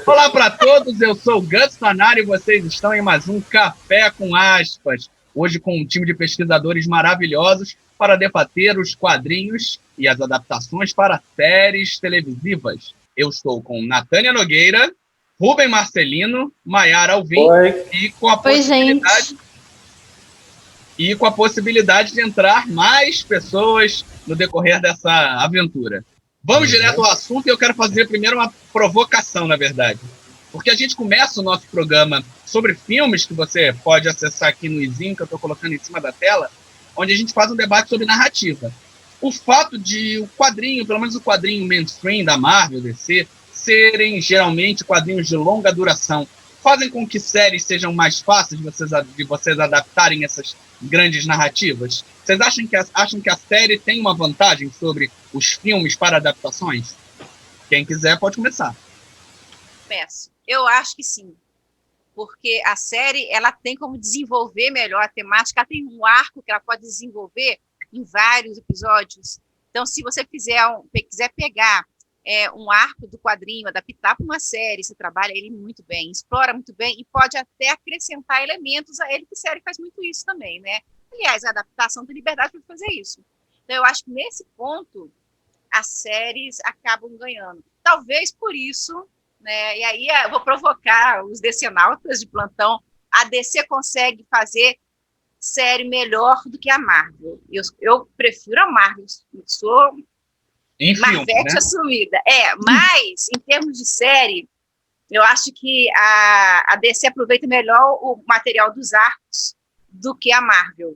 Olá para todos, eu sou o Gus Fanari e vocês estão em mais um Café com Aspas. Hoje com um time de pesquisadores maravilhosos para debater os quadrinhos e as adaptações para séries televisivas. Eu estou com Natânia Nogueira, Rubem Marcelino, Maiara Alvim e com a possibilidade de entrar mais pessoas no decorrer dessa aventura. Vamos direto ao assunto e eu quero fazer primeiro uma provocação, na verdade. Porque a gente começa o nosso programa sobre filmes que você pode acessar aqui no izinho, que eu estou colocando em cima da tela, onde a gente faz um debate sobre narrativa. O fato de o quadrinho, pelo menos o quadrinho mainstream da Marvel, DC, serem geralmente quadrinhos de longa duração, fazem com que séries sejam mais fáceis de vocês adaptarem essas grandes narrativas? Vocês acham que a série tem uma vantagem sobre os filmes para adaptações? Quem quiser pode começar. Eu acho que sim, porque a série ela tem como desenvolver melhor a temática, ela tem um arco que ela pode desenvolver em vários episódios. Então, se você quiser pegar um arco do quadrinho, adaptar para uma série, você trabalha ele muito bem, explora muito bem e pode até acrescentar elementos a ele, que a série faz muito isso também, né? Aliás, a adaptação tem liberdade para fazer isso. Então, eu acho que nesse ponto, as séries acabam ganhando. Talvez por isso, né? E aí eu vou provocar os decenautas de plantão. A DC consegue fazer série melhor do que a Marvel. Eu prefiro a Marvel. Eu sou Marvete, né? Assumida. Mas, em termos de série, eu acho que a DC aproveita melhor o material dos arcos do que a Marvel.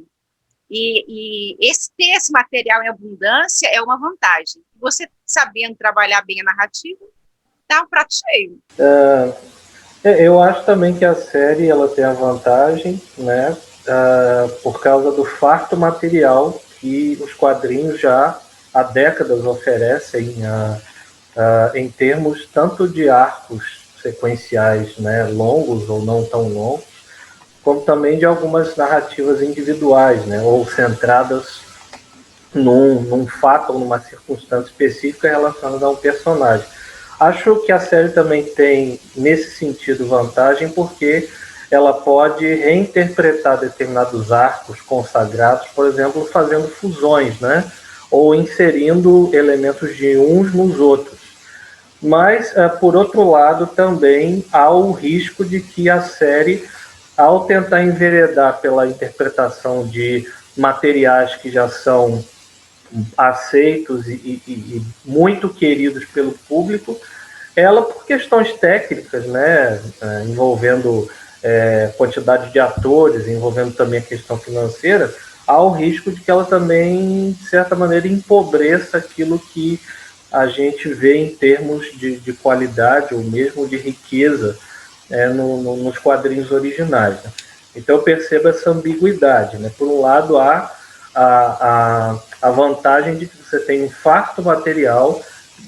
E ter esse material em abundância é uma vantagem. Você sabendo trabalhar bem a narrativa, dá um prato cheio. Eu acho também que a série ela tem a vantagem, né, por causa do farto material que os quadrinhos já há décadas oferecem em termos tanto de arcos sequenciais, né, longos ou não tão longos, como também de algumas narrativas individuais, né, ou centradas num fato ou numa circunstância específica relacionada a um personagem. Acho que a série também tem, nesse sentido, vantagem, porque ela pode reinterpretar determinados arcos consagrados, por exemplo, fazendo fusões, né, ou inserindo elementos de uns nos outros. Mas, por outro lado, também há o risco de que a série, ao tentar enveredar pela interpretação de materiais que já são aceitos e muito queridos pelo público, ela, por questões técnicas, né, envolvendo quantidade de atores, envolvendo também a questão financeira, há o risco de que ela também, de certa maneira, empobreça aquilo que a gente vê em termos de qualidade ou mesmo de riqueza nos quadrinhos originais, né? Então eu percebo essa ambiguidade, né? Por um lado, há a vantagem de que você tem um farto material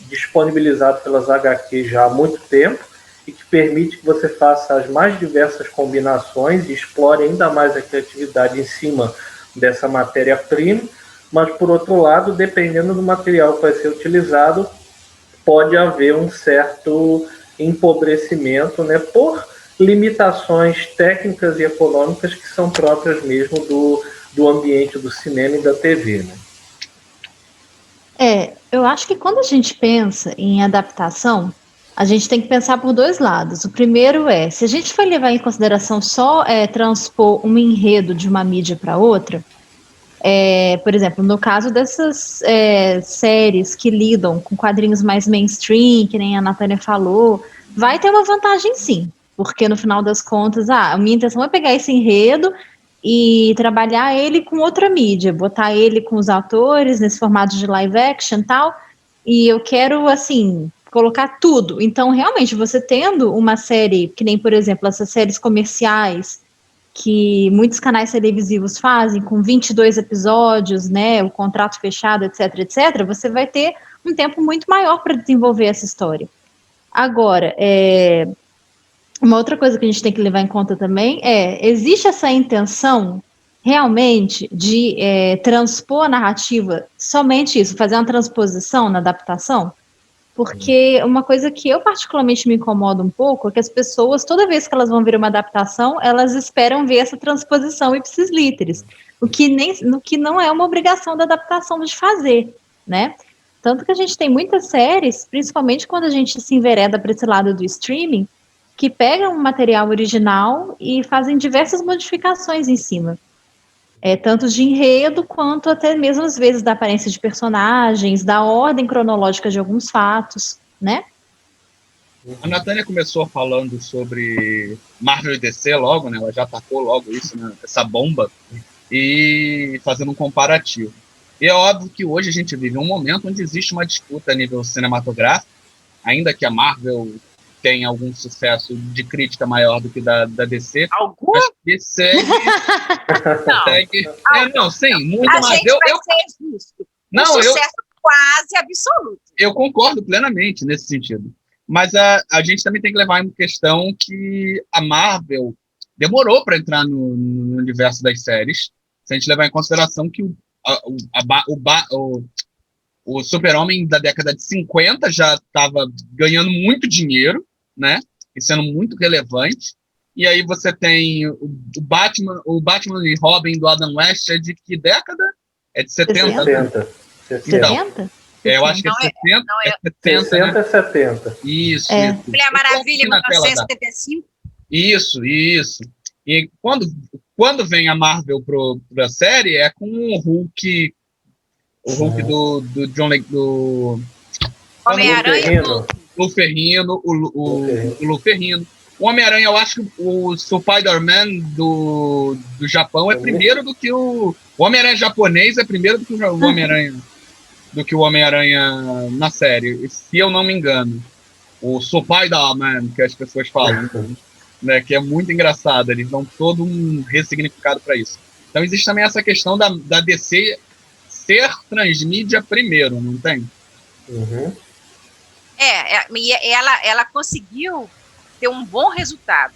disponibilizado pelas HQ já há muito tempo e que permite que você faça as mais diversas combinações e explore ainda mais a criatividade em cima dessa matéria-prima, mas, por outro lado, dependendo do material que vai ser utilizado, pode haver um certo empobrecimento, né, por limitações técnicas e econômicas que são próprias mesmo do ambiente do cinema e da TV, né? Eu acho que quando a gente pensa em adaptação, a gente tem que pensar por dois lados. O primeiro se a gente for levar em consideração só transpor um enredo de uma mídia para outra, por exemplo, no caso dessas séries que lidam com quadrinhos mais mainstream, que nem a Natânia falou, vai ter uma vantagem sim, porque no final das contas, a minha intenção é pegar esse enredo e trabalhar ele com outra mídia, botar ele com os atores nesse formato de live action e tal, e eu quero, assim, colocar tudo. Então, realmente, você tendo uma série, que nem, por exemplo, essas séries comerciais, que muitos canais televisivos fazem, com 22 episódios, né, o contrato fechado, etc, etc, você vai ter um tempo muito maior para desenvolver essa história. Agora, uma outra coisa que a gente tem que levar em conta também existe essa intenção realmente de transpor a narrativa, somente isso, fazer uma transposição na adaptação? Porque uma coisa que eu particularmente me incomoda um pouco é que as pessoas, toda vez que elas vão ver uma adaptação, elas esperam ver essa transposição ipsis literis, o que não é uma obrigação da adaptação de fazer, né? Tanto que a gente tem muitas séries, principalmente quando a gente se envereda para esse lado do streaming, que pegam um material original e fazem diversas modificações em cima. Tanto de enredo, quanto até mesmo, às vezes, da aparência de personagens, da ordem cronológica de alguns fatos, né? A Natânia começou falando sobre Marvel e DC logo, né? Ela já atacou logo isso, né? Essa bomba, e fazendo um comparativo. E é óbvio que hoje a gente vive um momento onde existe uma disputa a nível cinematográfico, ainda que a Marvel tenha algum sucesso de crítica maior do que da DC. Algum? Acho que segue. Não, sim, muito a mais. Gente vai ser justo. Não, sucesso quase absoluto. Eu concordo plenamente nesse sentido. Mas a gente também tem que levar em questão que a Marvel demorou para entrar no universo das séries, se a gente levar em consideração que o Super-Homem da década de 50 já estava ganhando muito dinheiro, né? E sendo muito relevante. E aí você tem o Batman e Robin do Adam West, é de que década? É de 70, 70. né? 70. Então, eu acho que é 70, é 70, 60 né? é 70. Isso. Mulher Maravilha, 1975. Isso. E quando vem a Marvel para a série, é com o Hulk do John Lake, do Homem-Aranha, Lou Ferrigno, o Lou Ferrigno. O Homem-Aranha, eu acho que o Spider-Man do Japão é primeiro do que o Homem-Aranha japonês é primeiro do que o Homem-Aranha na série, se eu não me engano. O Spider-Man, que as pessoas falam, né, que é muito engraçado, eles dão todo um ressignificado para isso. Então existe também essa questão da DC ser transmídia primeiro, não tem? Uhum. E ela conseguiu ter um bom resultado,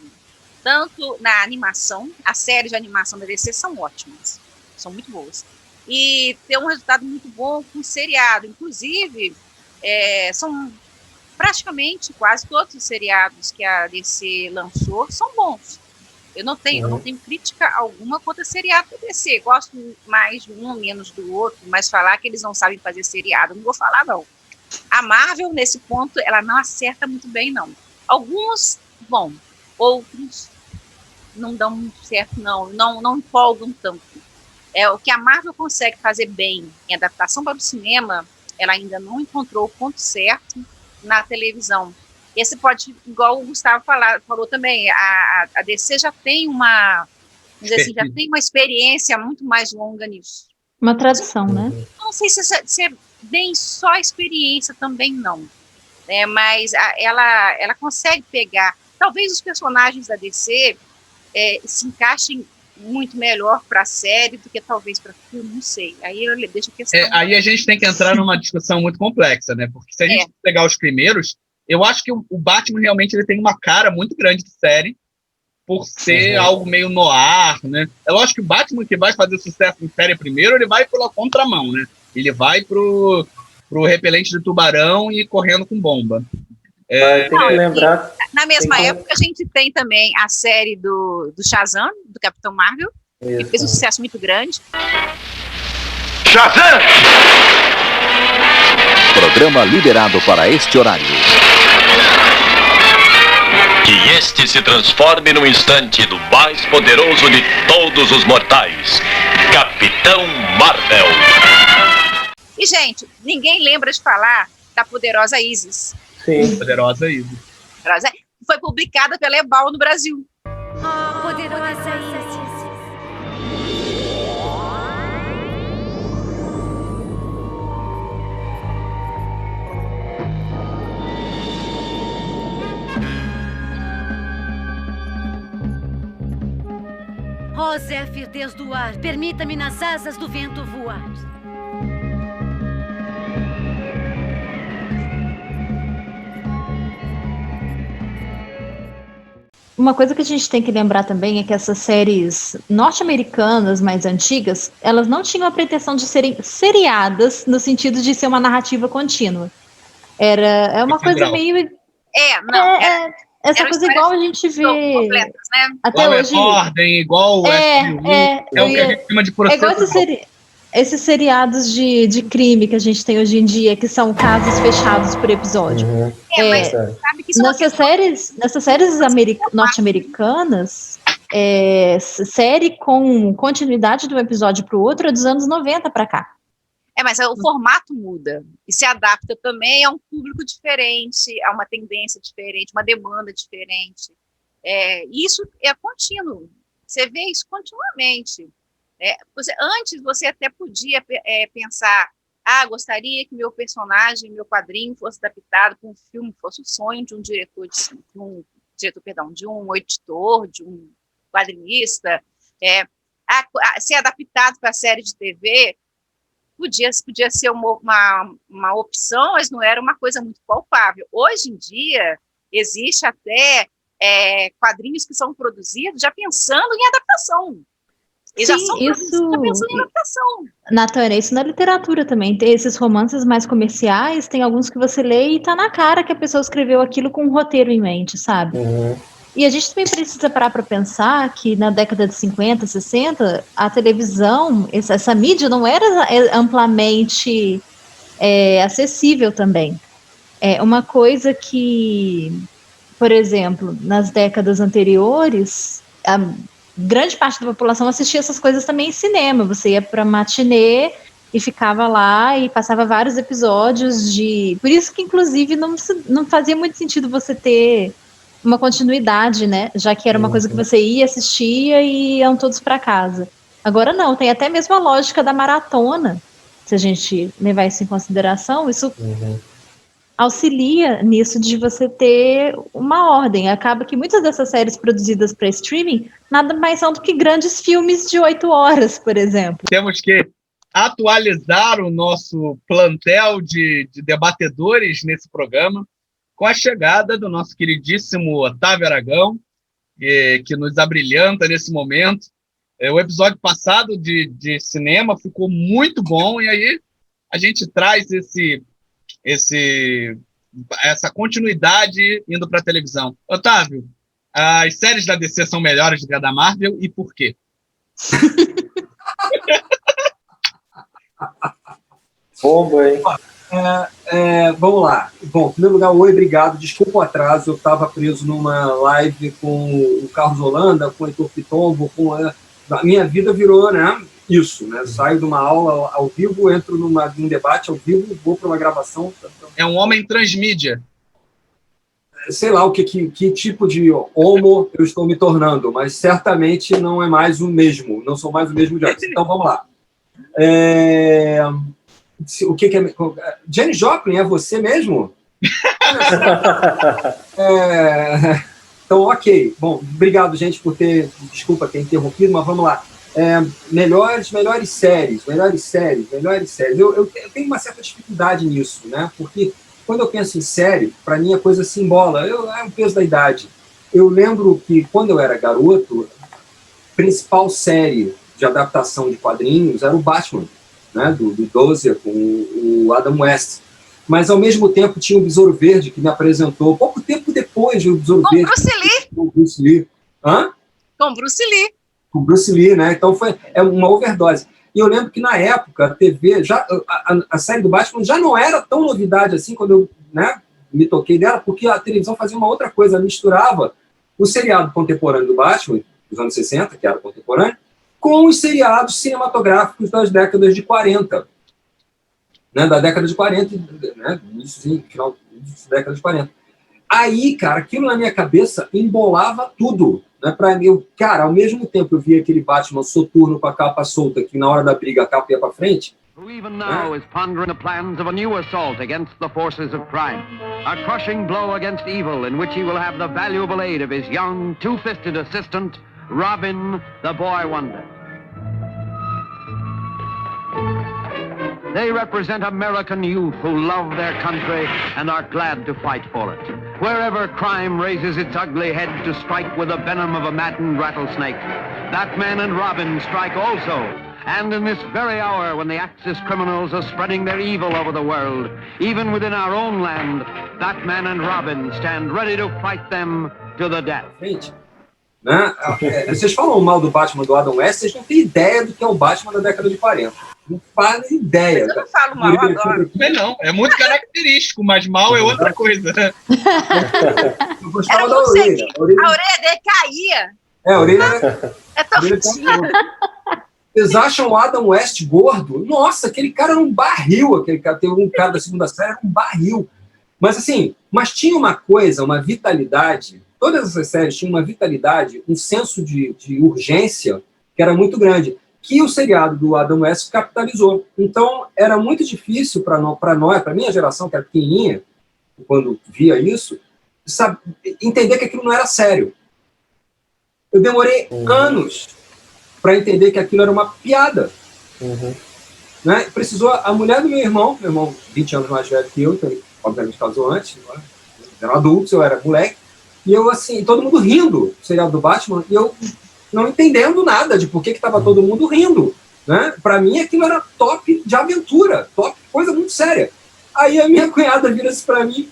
tanto na animação, as séries de animação da DC são ótimas, são muito boas, e ter um resultado muito bom com o seriado, inclusive, são praticamente quase todos os seriados que a DC lançou são bons. Eu não tenho crítica alguma contra seriado da DC. Gosto mais de um, menos do outro, mas falar que eles não sabem fazer seriado, não vou falar, não. A Marvel, nesse ponto, ela não acerta muito bem, não. Alguns, bom, outros não dão muito certo, não empolgam tanto. O que a Marvel consegue fazer bem em adaptação para o cinema, ela ainda não encontrou o ponto certo na televisão. Esse pode, igual o Gustavo falou também, a DC já tem uma experiência muito mais longa nisso. Uma tradição, né? Não sei se é bem só experiência também, não. Mas ela consegue pegar, talvez os personagens da DC se encaixem muito melhor para a série do que talvez para filme, não sei. Aí eu deixo a questão. Aí a gente tem que entrar numa discussão muito complexa, né? Porque se a gente pegar os primeiros, eu acho que o Batman realmente ele tem uma cara muito grande de série, por ser algo meio noir, né? É lógico que o Batman que vai fazer sucesso em série primeiro, ele vai pela contramão, né? Ele vai pro repelente de tubarão e correndo com bomba. Tem que lembrar... Na mesma época, a gente tem também a série do Shazam, do Capitão Marvel, que fez um sucesso muito grande. Shazam! Programa liberado para este horário. Que este se transforme no instante do mais poderoso de todos os mortais, Capitão Marvel. E, gente, ninguém lembra de falar da poderosa Isis. Sim. Poderosa Isis. Foi publicada pela Ebal no Brasil. Poderosa Isis. Ó Zéfir, Deus do ar, permita-me nas asas do vento voar. Uma coisa que a gente tem que lembrar também é que essas séries norte-americanas mais antigas, elas não tinham a pretensão de serem seriadas no sentido de ser uma narrativa contínua. É uma coisa meio... Essa coisa igual a gente vê completas, né? até igual hoje. Ordem, igual o é o que a gente chama de processo. É igual esses seriados de crime que a gente tem hoje em dia, que são casos fechados por episódio. Mas sabe que isso nessas séries norte-americanas, série com continuidade de um episódio para o outro é dos anos 90 para cá. Mas o formato muda e se adapta também a um público diferente, a uma tendência diferente, uma demanda diferente. Isso é contínuo. Você vê isso continuamente. Antes você até podia pensar, gostaria que meu personagem, meu quadrinho fosse adaptado para um filme, fosse o sonho de um diretor, de um editor, de um quadrinista, ser adaptado para a série de TV. Podia ser uma opção, mas não era uma coisa muito palpável. Hoje em dia, existe até quadrinhos que são produzidos já pensando em adaptação. Eles já são já pensando em adaptação. Natânia, isso na literatura também. Tem esses romances mais comerciais, tem alguns que você lê e tá na cara que a pessoa escreveu aquilo com um roteiro em mente, sabe? E a gente também precisa parar para pensar que na década de 50, 60, a televisão, essa mídia não era amplamente acessível também. Uma coisa que, por exemplo, nas décadas anteriores, a grande parte da população assistia essas coisas também em cinema. Você ia para matinê e ficava lá e passava vários episódios de... Por isso que, inclusive, não fazia muito sentido você ter uma continuidade, né? Já que era uma coisa que você ia, assistia e iam todos para casa. Agora não, tem até mesmo a lógica da maratona. Se a gente levar isso em consideração, isso auxilia nisso de você ter uma ordem. Acaba que muitas dessas séries produzidas para streaming nada mais são do que grandes filmes de 8 horas, por exemplo. Temos que atualizar o nosso plantel de debatedores nesse programa com a chegada do nosso queridíssimo Otávio Aragão, que nos abrilhanta nesse momento. O episódio passado de cinema ficou muito bom, e aí a gente traz essa continuidade indo para a televisão. Otávio, as séries da DC são melhores do que a da Marvel, e por quê? Bomba, hein? Vamos lá. Bom, em primeiro lugar, obrigado. Desculpa o atraso, eu estava preso numa live com o Carlos Holanda, com o Heitor Pitombo, a minha vida virou, né, isso, né? Saio de uma aula ao vivo, entro num debate ao vivo, vou para uma gravação. É um homem transmídia. Sei lá o que tipo de homo eu estou me tornando, mas certamente não é mais o mesmo, não sou mais o mesmo de antes. Então, vamos lá. O que é... Janis Joplin, é você mesmo? Então, ok. Bom, obrigado, gente, por ter... Desculpa ter interrompido, mas vamos lá. Melhores séries. Eu tenho uma certa dificuldade nisso, né? Porque quando eu penso em série, para mim a coisa se embola. É o peso da idade. Eu lembro que, quando eu era garoto, a principal série de adaptação de quadrinhos era o Batman, né, do Dozier com o Adam West. Mas, ao mesmo tempo, tinha o Besouro Verde, que me apresentou, pouco tempo depois do Besouro Verde. Com Bruce Lee. Hã? Com Bruce Lee. Com Bruce Lee, né? Então, é uma overdose. E eu lembro que, na época, a TV, a série do Batman já não era tão novidade assim, quando eu, né, me toquei dela, porque a televisão fazia uma outra coisa, misturava o seriado contemporâneo do Batman, dos anos 60, que era contemporâneo, com os seriados cinematográficos das décadas de 40. Né, da década de 40, né, final da década de 40. Aí, cara, aquilo na minha cabeça embolava tudo. Né, para mim, cara, ao mesmo tempo eu via aquele Batman soturno com a capa solta, que na hora da briga a capa ia para frente. Who even now is pondering the plans of a new assault against the forces of crime. A crushing blow against evil in which he will have the valuable aid of his young, two-fisted assistant, Robin, the Boy Wonder. They represent American youth who love their country and are glad to fight for it. Wherever crime raises its ugly head to strike with the venom of a maddened rattlesnake, Batman and Robin strike also. And in this very hour, when the Axis criminals are spreading their evil over the world, even within our own land, Batman and Robin stand ready to fight them to the death. Gente, né? Vocês falam mal do Batman do Adam West, vocês não têm ideia do que é o Batman da década de 40. Não fazem ideia. Mas eu não falo mal, eu adoro. Não, é muito característico, mas mal é outra coisa. Eu gostava Era da muito orelha. sequinho. A orelha dele caía. A orelha era... É tão fofinho. Vocês acham o Adam West gordo? Nossa, aquele cara era um barril. Aquele cara, tem um cara da segunda série, era um barril. Mas assim, tinha uma coisa, uma vitalidade. Todas essas séries tinham uma vitalidade, um senso de urgência que era muito grande, que o seriado do Adam West capitalizou. Então, era muito difícil para nós, para a minha geração, que era pequenininha, quando via isso, entender que aquilo não era sério. Eu demorei anos para entender que aquilo era uma piada. Né? Precisou a mulher do meu irmão 20 anos mais velho que eu, então ele obviamente casou antes, eram adultos, eu era moleque, e eu assim, todo mundo rindo do seriado do Batman, e eu não entendendo nada de por que estava todo mundo rindo. Né? Para mim aquilo era top de aventura, top, coisa muito séria. Aí a minha cunhada vira-se para mim,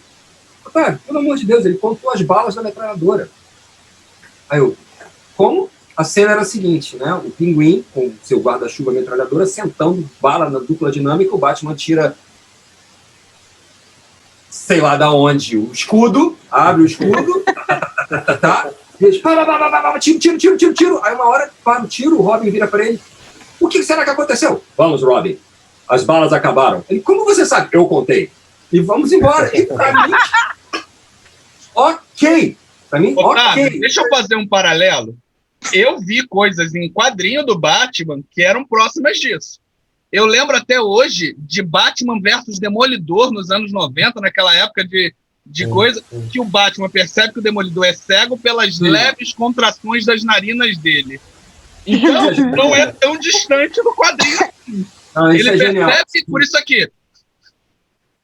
pelo amor de Deus, ele contou as balas da metralhadora. Aí eu, como? A cena era a seguinte, né? O Pinguim, com seu guarda-chuva metralhadora, sentando bala na dupla dinâmica, o Batman tira, sei lá da onde, o escudo, abre o escudo, tá? Tiro. Aí uma hora, para o tiro, o Robin vira para ele. O que será que aconteceu? Vamos, Robin. As balas acabaram. Ele, como você sabe? Eu contei. E vamos embora. E para mim, ok. Para mim, ok. Deixa eu fazer um paralelo. Eu vi coisas em quadrinho do Batman que eram próximas disso. Eu lembro até hoje de Batman versus Demolidor nos anos 90, naquela época de coisa que o Batman percebe que o Demolidor é cego pelas leves contrações das narinas dele. Então, não é tão distante do quadrinho. Ele percebe por isso aqui.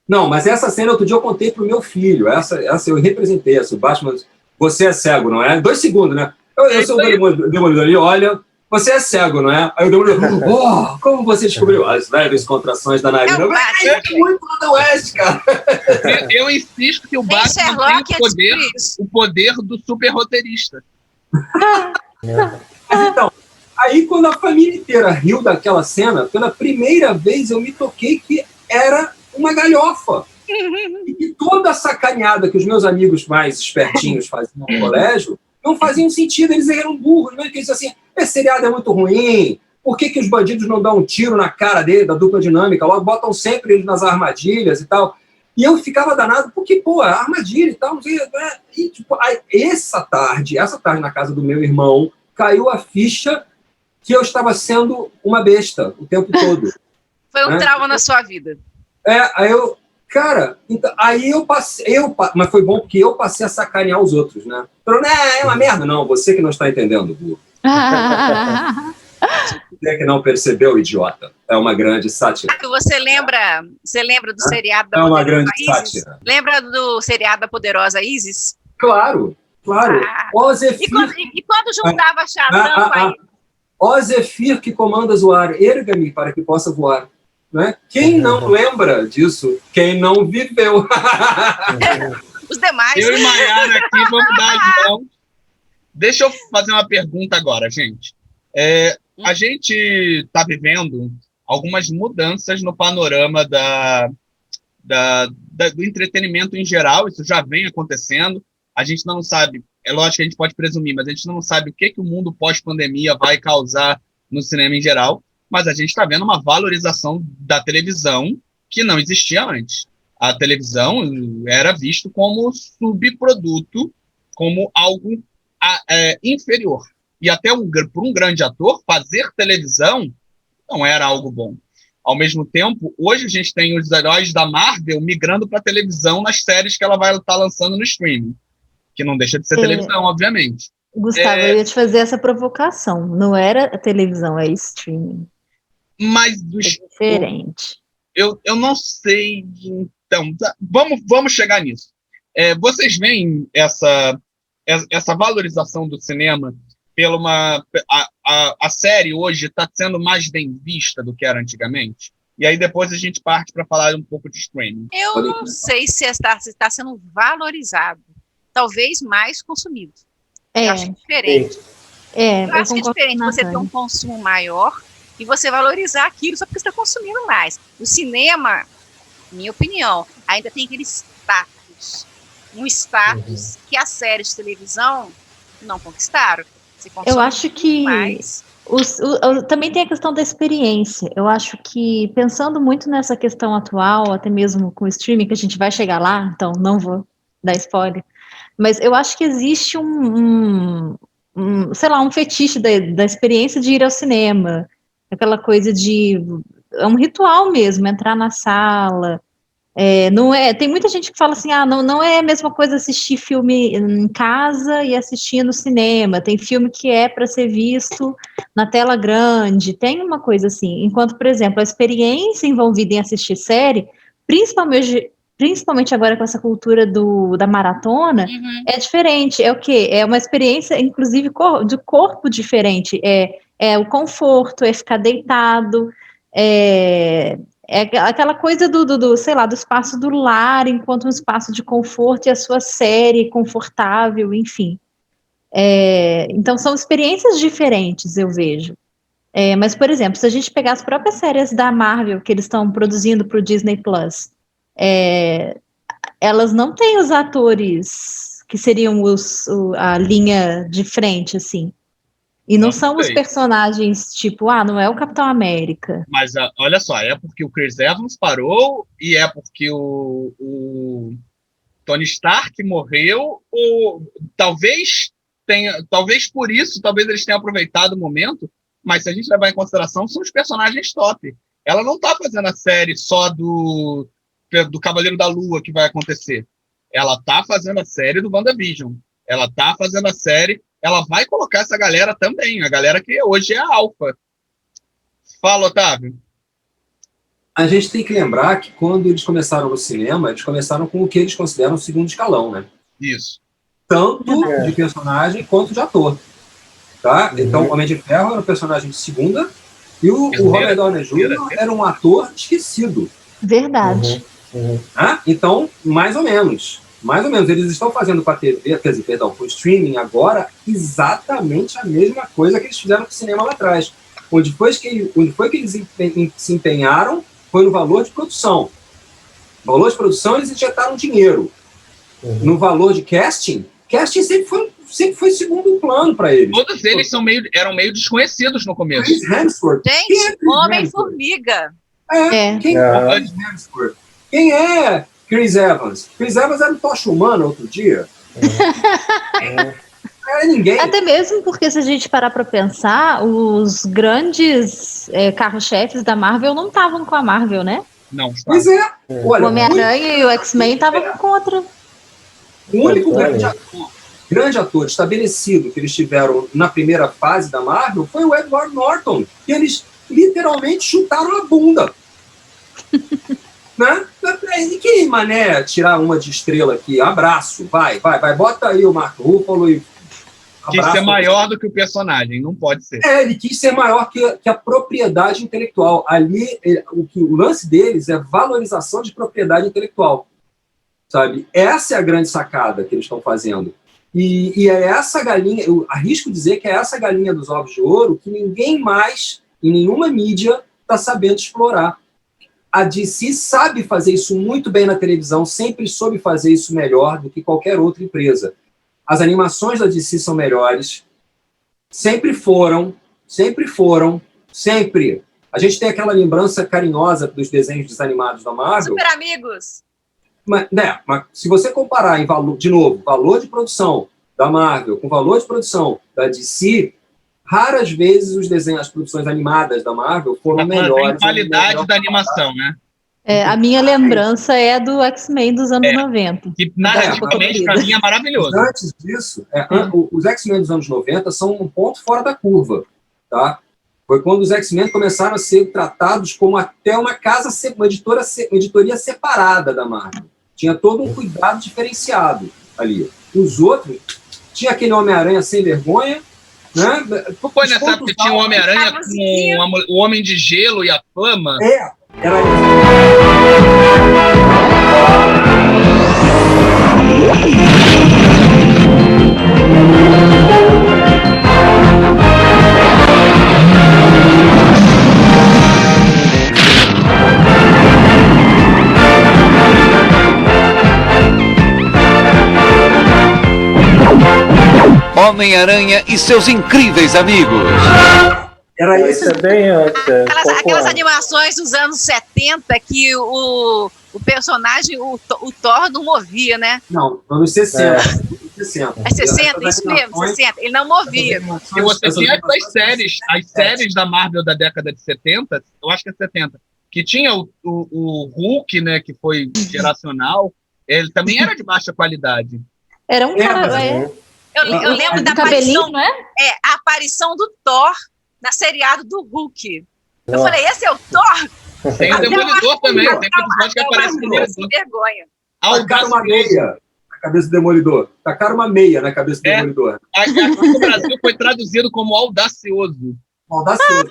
Não, mas essa cena outro dia eu contei pro meu filho. Essa eu representei. O Batman, você é cego, não é? 2 segundos, né? Eu sou o Demolidor, ele olha, você é cego, não é? Aí o Demolidor, como você descobriu? As leves contrações da narina. É muito Adam West, cara. Eu insisto que o Batman tem o poder do super roteirista. Mas então, aí quando a família inteira riu daquela cena, pela primeira vez eu me toquei que era uma galhofa. E que toda a sacaneada que os meus amigos mais espertinhos faziam no colégio não faziam sentido, eles eram burros, né? Eles diziam assim, esse seriado é muito ruim, por que os bandidos não dão um tiro na cara dele, da dupla dinâmica, logo botam sempre eles nas armadilhas e tal. E eu ficava danado, porque, armadilha e tal, não sei, né? E, tipo, aí, essa tarde na casa do meu irmão, caiu a ficha que eu estava sendo uma besta o tempo todo. Foi um trauma na sua vida. Aí eu... Cara, então, aí mas foi bom porque eu passei a sacanear os outros, né? Falando, é uma merda. Não, você que não está entendendo, burro. Você que não percebeu, idiota. É uma grande sátira. Você lembra do seriado da Poderosa Isis? É uma grande sátira. Lembra do seriado da Poderosa Isis? Claro. Ó Zefir. E quando juntava Shazam com a Isis? Ó Zefir que comandas o ar, erga-me para que possa voar. Né? Quem não lembra disso? Quem não viveu? Os demais. Eu e Maiara aqui vamos dar as mãos. Deixa eu fazer uma pergunta agora, gente. A gente está vivendo algumas mudanças no panorama do entretenimento em geral. Isso já vem acontecendo. A gente não sabe, é lógico que a gente pode presumir, mas a gente não sabe o que o mundo pós-pandemia vai causar no cinema em geral. Mas a gente está vendo uma valorização da televisão que não existia antes. A televisão era visto como subproduto, como algo inferior. E até por um grande ator, fazer televisão não era algo bom. Ao mesmo tempo, hoje a gente tem os heróis da Marvel migrando para a televisão nas séries que ela vai estar lançando no streaming, que não deixa de ser televisão, obviamente. Gustavo, eu ia te fazer essa provocação. Não era a televisão, é streaming. Mas é diferente. Eu não sei. Então, vamos chegar nisso. Vocês veem essa valorização do cinema pela a série hoje está sendo mais bem vista do que era antigamente? E aí depois a gente parte para falar um pouco de streaming. Eu não sei se está sendo valorizado. Talvez mais consumido. Eu acho diferente. Eu acho que é diferente você ter um consumo maior e você valorizar aquilo só porque você está consumindo mais. O cinema, minha opinião, ainda tem aquele status. Um status que as séries de televisão não conquistaram. Eu acho que também tem a questão da experiência. Eu acho que, pensando muito nessa questão atual, até mesmo com o streaming, que a gente vai chegar lá, então não vou dar spoiler, mas eu acho que existe sei lá, um fetiche da experiência de ir ao cinema, aquela coisa é um ritual mesmo, entrar na sala. Não é, tem muita gente que fala assim, não é a mesma coisa assistir filme em casa e assistir no cinema, tem filme que é para ser visto na tela grande, tem uma coisa assim, enquanto, por exemplo, a experiência envolvida em assistir série, principalmente agora com essa cultura da maratona, é diferente, é o quê? É uma experiência, inclusive, de corpo diferente, é o conforto, é ficar deitado, é aquela coisa sei lá, do espaço do lar enquanto um espaço de conforto e a sua série confortável, enfim. Então, são experiências diferentes, eu vejo. Mas, por exemplo, se a gente pegar as próprias séries da Marvel que eles estão produzindo para o Disney Plus, elas não têm os atores que seriam a linha de frente, assim. E não são os personagens, tipo, não é o Capitão América. Mas olha só, é porque o Chris Evans parou e é porque o Tony Stark morreu, ou talvez por isso, talvez eles tenham aproveitado o momento, mas se a gente levar em consideração, são os personagens top. Ela não tá fazendo a série só do Cavaleiro da Lua que vai acontecer. Ela tá fazendo a série do WandaVision. Ela tá fazendo a série... Ela vai colocar essa galera também, a galera que hoje é a alfa. Fala, Otávio. A gente tem que lembrar que quando eles começaram no cinema, eles começaram com o que eles consideram o segundo escalão, né? Isso. Tanto de personagem quanto de ator. Tá? Então, Homem de Ferro era um personagem de segunda e o Robert Downey Jr. era um ator esquecido. Verdade. Então, mais ou menos. Eles estão fazendo com a TV, com o streaming agora, exatamente a mesma coisa que eles fizeram com o cinema lá atrás. Onde foi que eles se empenharam foi no valor de produção. No valor de produção, eles injetaram dinheiro. No valor de casting sempre foi segundo plano para eles. Todos eles eram meio desconhecidos no começo. Chris Hemsworth. Gente, Homem-Formiga. Quem é Chris Hemsworth? Quem é Chris Evans? Chris Evans era um tocha humana outro dia. Não era ninguém. Até mesmo porque, se a gente parar para pensar, os grandes carro-chefes da Marvel não estavam com a Marvel, né? Não. Pois é. Olha, o Homem-Aranha e o X-Men estavam contra. O único grande ator estabelecido que eles tiveram na primeira fase da Marvel foi o Edward Norton. E eles literalmente chutaram a bunda. Né? E que mané tirar uma de estrela aqui? Abraço, vai, bota aí o Mark Ruffalo e quis ser maior do que o personagem, não pode ser. Ele quis ser maior que a propriedade intelectual. Ali, o lance deles é valorização de propriedade intelectual, sabe? Essa é a grande sacada que eles estão fazendo. E é essa galinha, eu arrisco dizer que é essa galinha dos ovos de ouro que ninguém mais, em nenhuma mídia, está sabendo explorar. A DC sabe fazer isso muito bem na televisão, sempre soube fazer isso melhor do que qualquer outra empresa. As animações da DC são melhores, sempre foram. A gente tem aquela lembrança carinhosa dos desenhos desanimados da Marvel. Super Amigos! Mas se você comparar em valor, de novo, valor de produção da Marvel com valor de produção da DC, raras vezes os desenhos, as produções animadas da Marvel foram melhores. Tem qualidade da animação, né? A minha lembrança é do X-Men dos anos 90. Que narrativamente, para mim, é maravilhoso. Antes disso, os X-Men dos anos 90 são um ponto fora da curva. Tá? Foi quando os X-Men começaram a ser tratados como até uma editoria separada da Marvel. Tinha todo um cuidado diferenciado ali. Os outros, tinha aquele Homem-Aranha sem vergonha, Né? Não foi nessa época que tinha o Homem-Aranha com o Homem de Gelo e a Flama? Era isso. Homem-Aranha e seus incríveis amigos. Era isso. É bem antes. Aquelas animações dos anos 70 que o personagem, o Thor, não movia, né? Não, anos 60. É 60, isso mesmo, 60. Ele não movia. E você tinha as séries da Marvel da década de 70, eu acho que é 70, que tinha o Hulk, né, que foi geracional, ele também era de baixa qualidade. Era um cara, Eu lembro da aparição, a aparição do Thor na seriado do Hulk. Eu falei, esse é o Thor? Tem o Demolidor também, tem um episódio que aparece o Demolidor. Vergonha. Tacaram uma meia na cabeça do Demolidor. Tacaram uma meia na cabeça do Demolidor. Aqui no Brasil foi traduzido como audacioso. Audacioso.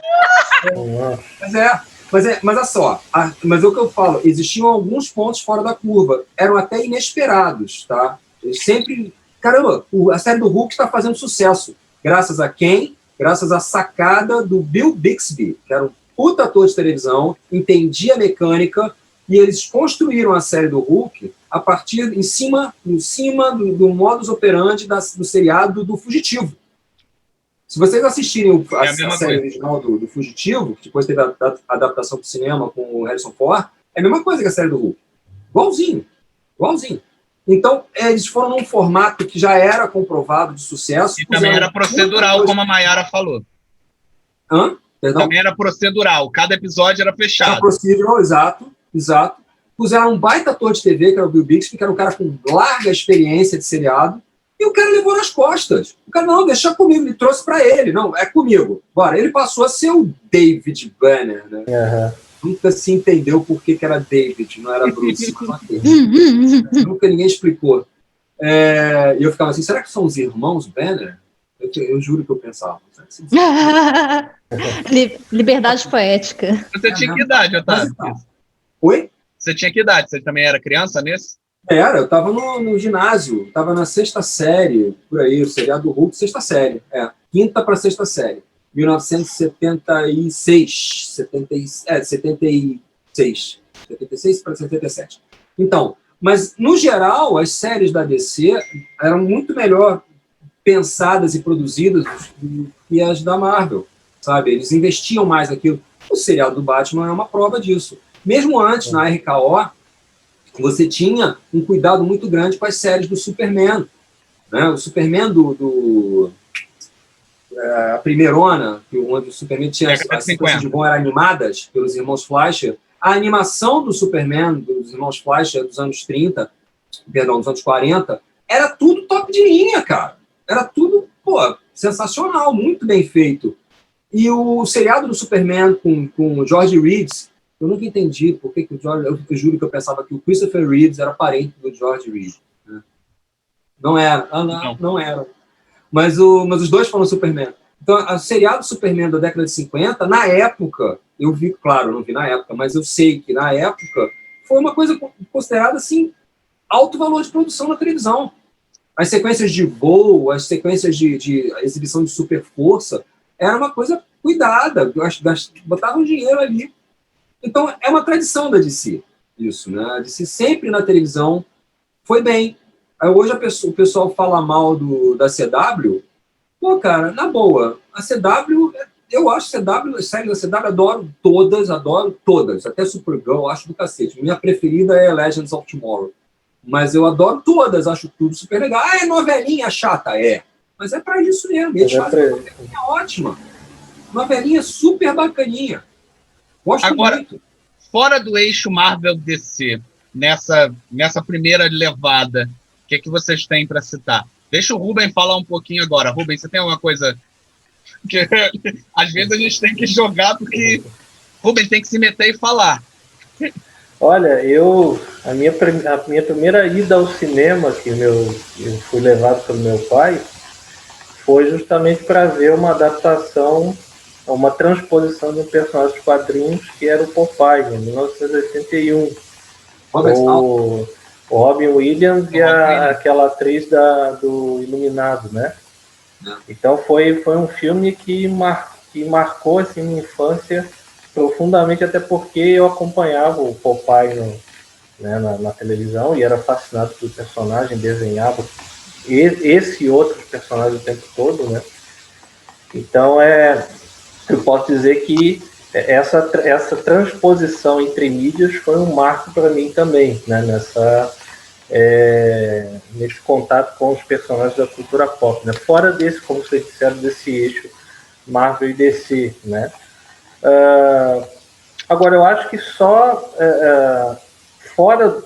Mas olha só, mas é o que eu falo, existiam alguns pontos fora da curva, eram até inesperados, tá? Sempre, caramba, a série do Hulk está fazendo sucesso, graças a quem? Graças à sacada do Bill Bixby, que era um puta ator de televisão, entendia a mecânica, e eles construíram a série do Hulk a partir, em cima do modus operandi do seriado do Fugitivo. Se vocês assistirem a série original do Fugitivo, que depois teve a adaptação para o cinema com o Harrison Ford, é a mesma coisa que a série do Hulk. Igualzinho. Então, eles foram num formato que já era comprovado de sucesso. E também era procedural, como a Mayara falou. Perdão? Também era procedural, cada episódio era fechado. Era procedural, exato. Puseram um baita ator de TV, que era o Bill Bixby, que era um cara com larga experiência de seriado, e o cara levou nas costas. O cara, não, deixa comigo, ele trouxe pra ele. Não, é comigo. Bora, ele passou a ser o David Banner, né? Nunca se entendeu por que era David, não era Bruce. Nunca ninguém explicou. E eu ficava assim, será que são os irmãos Banner? Eu juro que eu pensava. Liberdade poética. Você tinha que idade, Otávio? Oi? Você tinha que idade? Você também era criança nesse? Eu tava no ginásio, tava na 6ª série, por aí, o seriado do Hulk, 6ª série, 5ª para 6ª série, 1976, 76 para 77. Então, mas no geral, as séries da DC eram muito melhor pensadas e produzidas do que as da Marvel, sabe? Eles investiam mais naquilo. O seriado do Batman é uma prova disso. Mesmo antes, na RKO, você tinha um cuidado muito grande com as séries do Superman. Né? O Superman a primeirona, onde o Superman tinha as sequências de bom eram animadas pelos irmãos Fleischer. A animação do Superman, dos irmãos Fleischer dos anos 30, dos anos 40, era tudo top de linha, cara. Era tudo, sensacional, muito bem feito. E o seriado do Superman com o George Reeves, eu nunca entendi por que o George... Eu juro que eu pensava que o Christopher Reeves era parente do George Reeves. Né? Não era. Não era. Mas os dois foram Superman. Então, o seriado Superman da década de 50, na época, eu vi, claro, não vi na época, mas eu sei que na época foi uma coisa considerada, assim, alto valor de produção na televisão. As sequências de voo, as sequências de exibição de super força, era uma coisa cuidada, botavam dinheiro ali. Então, é uma tradição da DC, isso, né? A DC sempre na televisão foi bem. Aí hoje o pessoal fala mal da CW. Pô, cara, na boa, a CW, eu acho as séries da CW, adoro todas, até Supergirl, eu acho do cacete. Minha preferida é Legends of Tomorrow. Mas eu adoro todas, acho tudo super legal. É novelinha chata, mas é pra isso mesmo, eles fazem uma novelinha ótima. Novelinha super bacaninha. Gosto agora, muito. Fora do eixo Marvel DC, nessa primeira levada, o que vocês têm para citar? Deixa o Rubem falar um pouquinho agora. Rubem, você tem alguma coisa que às vezes a gente tem que jogar porque Rubem tem que se meter e falar. Olha, a minha primeira ida ao cinema, que eu fui levado pelo meu pai, foi justamente para ver uma adaptação, uma transposição de um personagem de quadrinhos que era o Popeye, em 1981. O Robin Williams e aquela atriz do Iluminado, né? Então foi um filme que marcou assim, minha infância profundamente, até porque eu acompanhava o Popeye na televisão e era fascinado pelo personagem, desenhava esse e outros personagens o tempo todo, né? Então eu posso dizer que essa transposição entre mídias foi um marco para mim também, né? Nesse contato com os personagens da cultura pop, né? Fora desse, como vocês disseram, desse eixo Marvel e DC, né? Agora, eu acho que só fora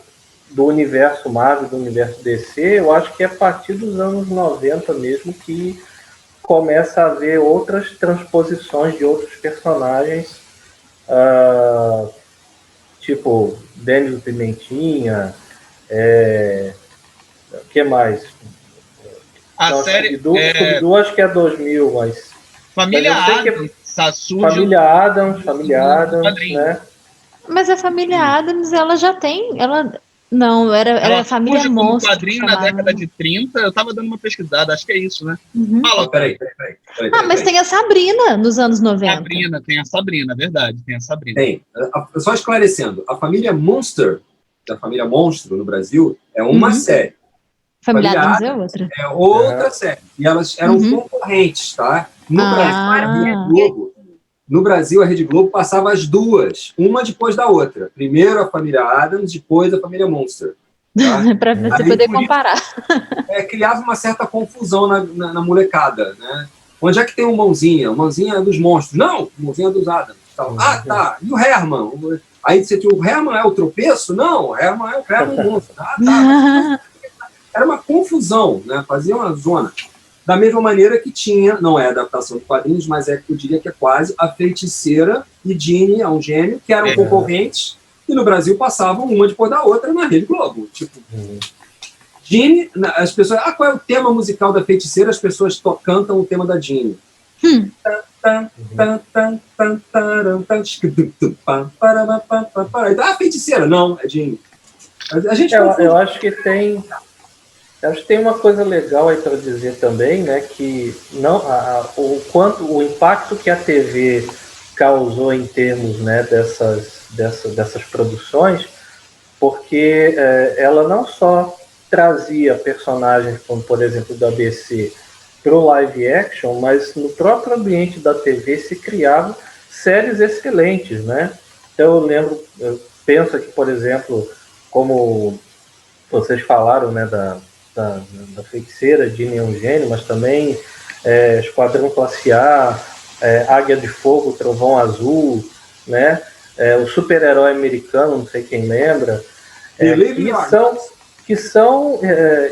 do universo Marvel, do universo DC, eu acho que é a partir dos anos 90 mesmo que começa a haver outras transposições de outros personagens, tipo Denis o Pimentinha, o que mais? A série Scooby-Doo acho que é 2000, mas Família Adams, Família Adams, né? Mas a Família Adams, ela já tem, não, era a Família Monstro. Quadrinho na década de 30, eu tava dando uma pesquisada, acho que é isso, né? Uhum. Fala, peraí. Mas tem a Sabrina nos anos 90. Tem a Sabrina, verdade, tem a Sabrina. Tem. Só esclarecendo, a família Monster, a família Monstro no Brasil, é uma série. Família Adams é outra. É outra série. E elas eram concorrentes, tá? No Brasil, a Rede Globo passava as duas, uma depois da outra. Primeiro a família Adams, depois a família Monster. Tá? Para você poder comparar. Criava uma certa confusão na molecada, né? Onde é que tem o Mãozinha? O Mãozinha é dos monstros. Não, o Mãozinha é dos Adams. Tal. Ah, tá. E o Herman? Aí você tinha o Herman é o tropeço? Não, o Herman é o Herman monstro. Ah, tá. Era uma confusão, né? Fazia uma zona. Da mesma maneira que tinha, não é adaptação de quadrinhos, mas eu diria que é quase, a Feiticeira e Ginny, é um gêmeo, que eram concorrentes, e no Brasil passavam uma depois da outra na Rede Globo. Tipo, Ginny, as pessoas, qual é o tema musical da Feiticeira? As pessoas cantam o tema da Ginny. Feiticeira, não, é Ginny. A gente eu acho que tem uma coisa legal aí para dizer também, né, que o impacto que a TV causou em termos, né, dessas produções, porque ela não só trazia personagens como, por exemplo, da ABC para o live action, mas no próprio ambiente da TV se criavam séries excelentes, né? Então eu penso aqui, por exemplo, como vocês falaram, né, da Feiticeira, Ginny é um gênio, mas também Esquadrão Classe A, Águia de Fogo, Trovão Azul, né? O super-herói americano, não sei quem lembra, que são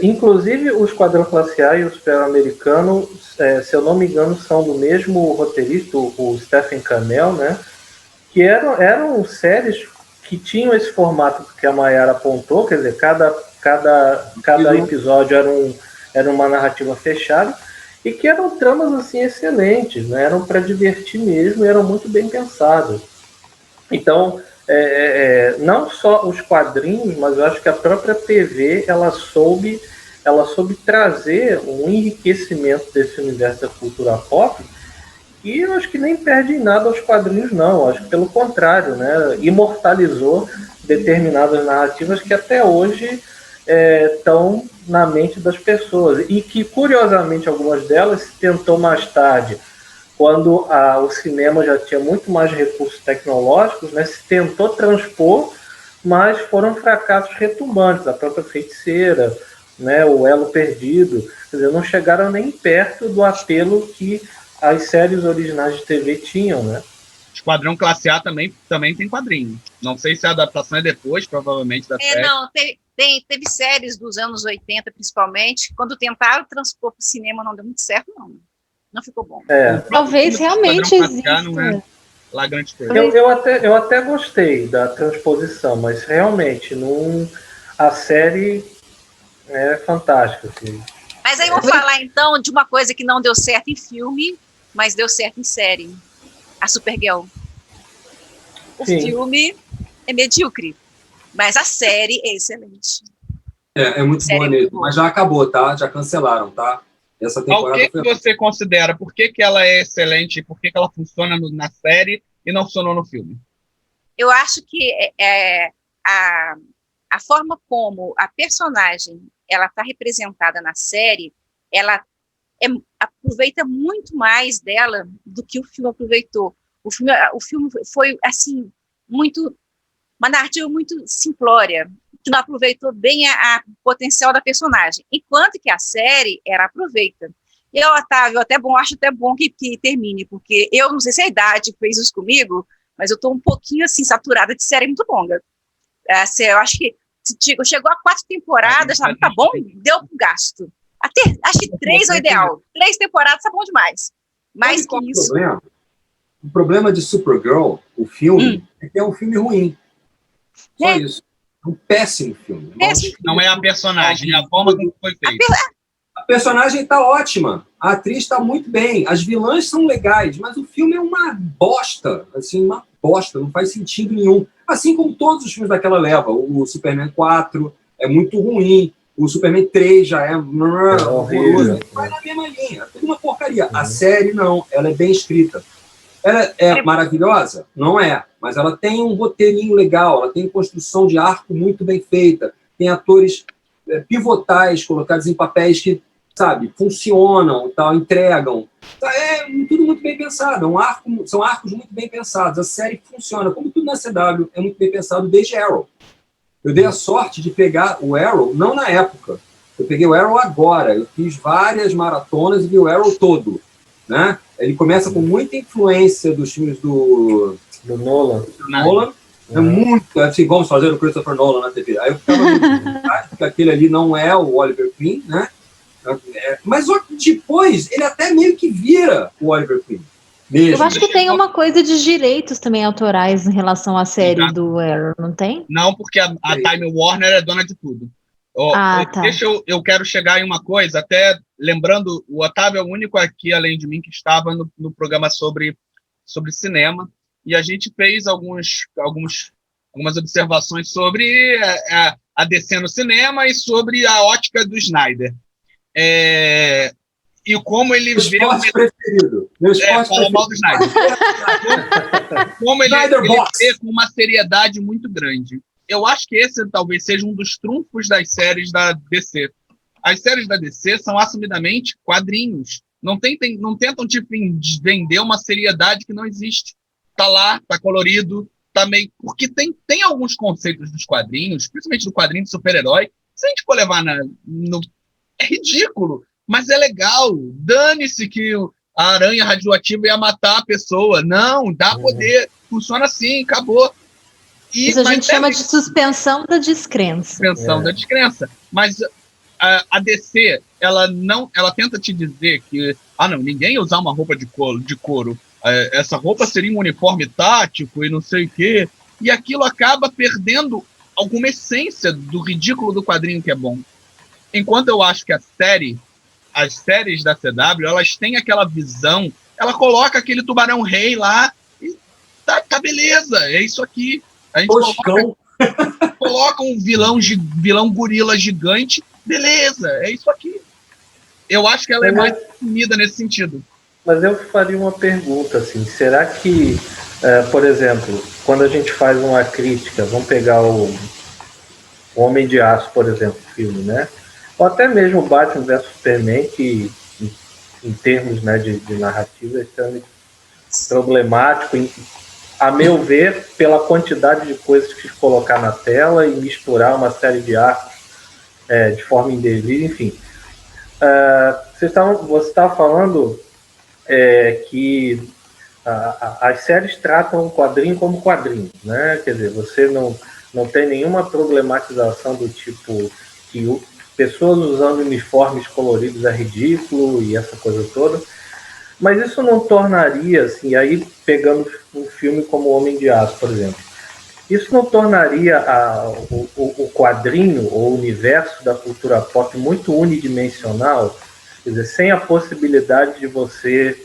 inclusive o Esquadrão Classe A e o super-herói americano, se eu não me engano, são do mesmo roteirista, o Stephen Cannell, né? Que eram séries que tinham esse formato que a Mayara apontou, quer dizer, cada episódio era uma narrativa fechada, e que eram tramas assim excelentes, né? Eram para divertir mesmo e eram muito bem pensadas. Então, não só os quadrinhos, mas eu acho que a própria TV ela soube trazer um enriquecimento desse universo da cultura pop, e eu acho que nem perde em nada aos quadrinhos, não. Eu acho que pelo contrário, né? Imortalizou determinadas narrativas que até hoje estão na mente das pessoas, e que, curiosamente, algumas delas se tentou mais tarde, quando o cinema já tinha muito mais recursos tecnológicos, né, se tentou transpor, mas foram fracassos retumbantes. A própria Feiticeira, né, o Elo Perdido, quer dizer, não chegaram nem perto do apelo que as séries originais de TV tinham, né? Esquadrão Classe A também tem quadrinho. Não sei se a adaptação é depois, provavelmente, da série. Não, teve séries dos anos 80, principalmente, quando tentaram transpor para o cinema, não deu muito certo, não. Não ficou bom. Talvez realmente exista. Não é lá grande coisa. Eu até gostei da transposição, mas realmente a série é fantástica. Assim. Mas aí vamos falar, então, de uma coisa que não deu certo em filme, mas deu certo em série. A Supergirl. O filme é medíocre, mas a série é excelente. É muito boa mesmo, mas já acabou, tá? Já cancelaram, tá? Essa temporada o que você considera? Por que ela é excelente? Por que ela funciona na série e não funcionou no filme? Eu acho que a forma como a personagem ela está representada na série, ela aproveita muito mais dela do que o filme aproveitou. O filme foi, assim, uma narrativa muito simplória, que não aproveitou bem a potencial da personagem, enquanto que a série, ela aproveita. Otávio, acho até bom que termine, porque eu não sei se a idade fez isso comigo, mas eu estou um pouquinho, assim, saturada de série muito longa. Eu acho que chegou a 4 temporadas, sabe, tá bom? Deu pro gasto. Acho que 3 é o ideal. 3 temporadas tá bom demais. Mais que isso. O problema de Supergirl, o filme, é que é um filme ruim. Só isso. É um péssimo filme. Não é a personagem, é a forma como foi feita. A personagem está ótima. A atriz está muito bem. As vilãs são legais, mas o filme é uma bosta. Assim, uma bosta. Não faz sentido nenhum. Assim como todos os filmes daquela leva. O Superman 4 é muito ruim. O Superman 3 já é horroroso. Vai na mesma linha. É tudo uma porcaria. A série, não. Ela é bem escrita. Ela é maravilhosa? Não é. Mas ela tem um roteirinho legal. Ela tem construção de arco muito bem feita. Tem atores pivotais colocados em papéis que, sabe, funcionam, tal, entregam. É tudo muito bem pensado. São arcos muito bem pensados. A série funciona. Como tudo na CW, é muito bem pensado desde Arrow. Eu dei a sorte de pegar o Arrow, não na época. Eu peguei o Arrow agora. Eu fiz várias maratonas e vi o Arrow todo. Né? Ele começa com muita influência dos filmes do Nolan. É muito, assim, vamos fazer o Christopher Nolan na TV. Aí eu ficava muito porque aquele ali não é o Oliver Queen, né? Mas depois ele até meio que vira o Oliver Queen. Mesmo. Eu acho que tem uma coisa de direitos também autorais em relação à série do Arrow, não tem? Não, porque a Time Warner é dona de tudo. Tá. Eu quero chegar em uma coisa, até lembrando, o Otávio é o único aqui, além de mim, que estava no programa sobre cinema, e a gente fez algumas observações sobre a DC no cinema e sobre a ótica do Snyder. E como ele vê... Meu esporte fala mal do Snyder. Como ele vê com uma seriedade muito grande. Eu acho que esse talvez seja um dos trunfos das séries da DC. As séries da DC são assumidamente quadrinhos. Não tentam te vender uma seriedade que não existe. Tá lá, tá colorido, tá meio... Porque tem alguns conceitos dos quadrinhos, principalmente do quadrinho de super-herói, se a gente for levar é ridículo, mas é legal. Dane-se que a aranha radioativa ia matar a pessoa. Não, dá poder. Funciona assim, acabou. Isso a gente chama de suspensão da descrença. Suspensão da descrença. Mas a DC, ela tenta te dizer que ninguém ia usar uma roupa de couro. Essa roupa seria um uniforme tático e não sei o quê. E aquilo acaba perdendo alguma essência do ridículo do quadrinho que é bom. Enquanto eu acho que as séries da CW, elas têm aquela visão, ela coloca aquele tubarão rei lá e tá beleza, é isso aqui. A gente coloca um vilão gorila gigante, beleza, é isso aqui. Eu acho que ela é mais sumida nesse sentido. Mas eu faria uma pergunta, assim, será que, por exemplo, quando a gente faz uma crítica, vamos pegar o Homem de Aço, por exemplo, filme, né? Ou até mesmo o Batman vs Superman, que em termos, né, de narrativa é extremamente problemático, a meu ver, pela quantidade de coisas que colocar na tela e misturar uma série de arcos de forma indevida, enfim. Você estava falando que as séries tratam o quadrinho como quadrinho, né? Quer dizer, você não tem nenhuma problematização do tipo que pessoas usando uniformes coloridos é ridículo e essa coisa toda. Mas isso não tornaria, assim, aí pegando um filme como Homem de Aço, por exemplo, isso não tornaria o quadrinho ou o universo da cultura pop muito unidimensional? Quer dizer, sem a possibilidade de você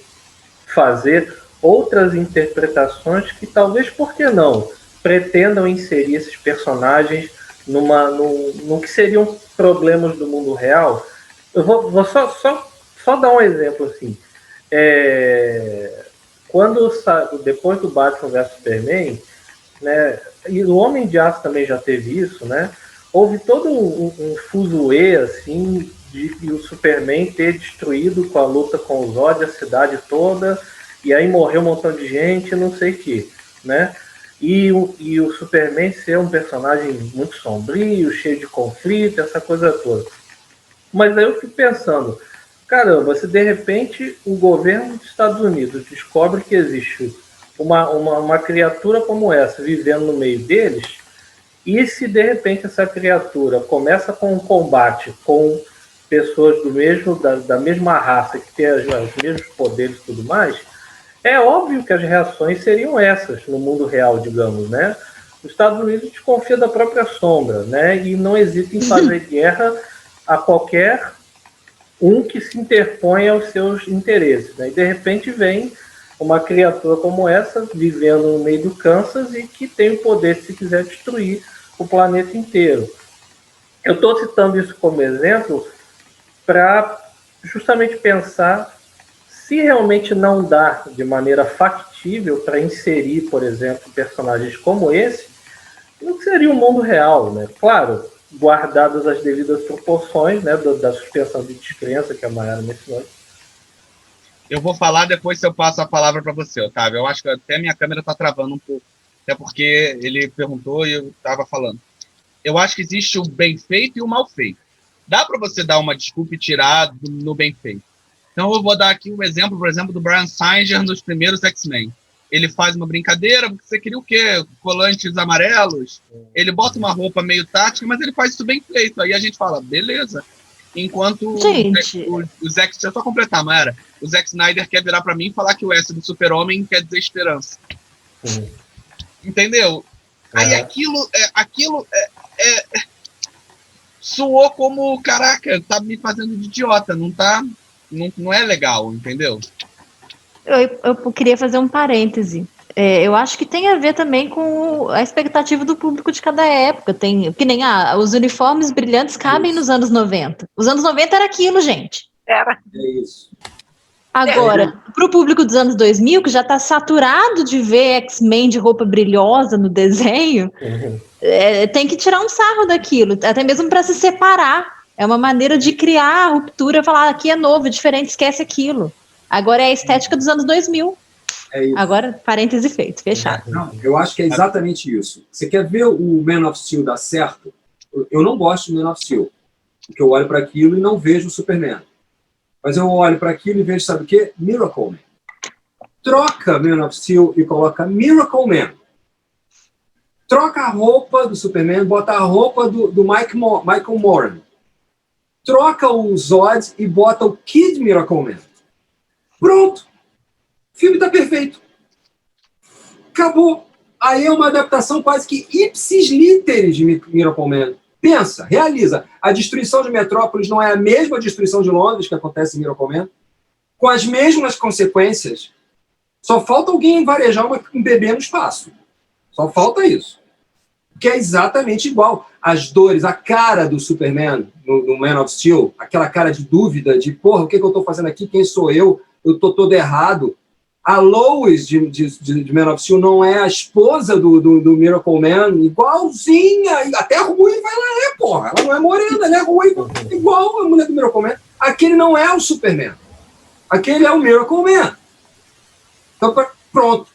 fazer outras interpretações que talvez, por que não, pretendam inserir esses personagens no que seriam problemas do mundo real. Eu vou só dar um exemplo assim. Depois do Batman vs Superman, né, e o Homem de Aço também já teve isso, né? Houve todo um fuzuê assim de o Superman ter destruído com a luta com o Zod a cidade toda, e aí morreu um montão de gente, não sei o que, né? E o Superman ser um personagem muito sombrio, cheio de conflito, essa coisa toda. Mas aí eu fico pensando, caramba, se de repente o governo dos Estados Unidos descobre que existe uma criatura como essa vivendo no meio deles, e se de repente essa criatura começa com um combate com pessoas da mesma raça, que tem os mesmos poderes e tudo mais, é óbvio que as reações seriam essas no mundo real, digamos, né? Os Estados Unidos desconfia da própria sombra, né? E não hesita em fazer guerra a qualquer um que se interponha aos seus interesses, né? E de repente vem uma criatura como essa, vivendo no meio do Kansas e que tem o poder, se quiser, destruir o planeta inteiro. Eu estou citando isso como exemplo para justamente pensar se realmente não dá de maneira factível para inserir, por exemplo, personagens como esse, no que seria o mundo real, né? Claro, guardadas as devidas proporções, né, da suspensão de descrença que a Mayara mencionou. Eu vou falar depois se eu passo a palavra para você, Otávio. Eu acho que até minha câmera está travando um pouco, até porque ele perguntou e eu estava falando. Eu acho que existe o bem feito e o mal feito. Dá para você dar uma desculpa e tirar no bem feito. Então eu vou dar aqui um exemplo, por exemplo, do Bryan Singer nos primeiros X-Men. Ele faz uma brincadeira, você queria o quê? Colantes amarelos? Ele bota uma roupa meio tática, mas ele faz isso bem feito. Aí a gente fala, beleza. Enquanto o Zack, deixa eu só completar, Mayara. O Zack Snyder quer virar para mim e falar que o S do Super-Homem quer dizer esperança. Entendeu? Aí aquilo soou como, caraca, tá me fazendo de idiota, não é legal, entendeu? Eu queria fazer um parêntese. Eu acho que tem a ver também com a expectativa do público de cada época. Que nem os uniformes brilhantes cabem nos anos 90. Os anos 90 era aquilo, gente. Era. É isso. Agora, para o público dos anos 2000, que já está saturado de ver X-Men de roupa brilhosa no desenho, tem que tirar um sarro daquilo, até mesmo para se separar. É uma maneira de criar a ruptura, falar aqui é novo, diferente, esquece aquilo. Agora é a estética dos anos 2000. É isso. Agora, parêntese feito, fechado. Não, eu acho que é exatamente isso. Você quer ver o Man of Steel dar certo? Eu não gosto do Man of Steel, porque eu olho para aquilo e não vejo o Superman. Mas eu olho para aquilo e vejo, sabe o quê? Miracle Man. Troca Man of Steel e coloca Miracle Man. Troca a roupa do Superman, bota a roupa do Michael Moran. Troca o Zod e bota o Kid Miracle Man. Pronto. O filme está perfeito. Acabou. Aí é uma adaptação quase que ipsis literis de Miracle Man. Pensa, realiza. A destruição de Metrópolis não é a mesma destruição de Londres que acontece em Miracle Man, com as mesmas consequências. Só falta alguém varejar um bebê no espaço. Só falta isso. Que é exatamente igual. As dores, a cara do Superman no Man of Steel, aquela cara de dúvida, de porra, o que eu estou fazendo aqui? Quem sou eu? Eu estou todo errado. A Lois de Man of Steel não é a esposa do Miracle Man, igualzinha, até ruim ela é, porra. Ela não é morena, ela é ruim, igual a mulher do Miracle Man. Aquele não é o Superman. Aquele é o Miracle Man. Então, pronto.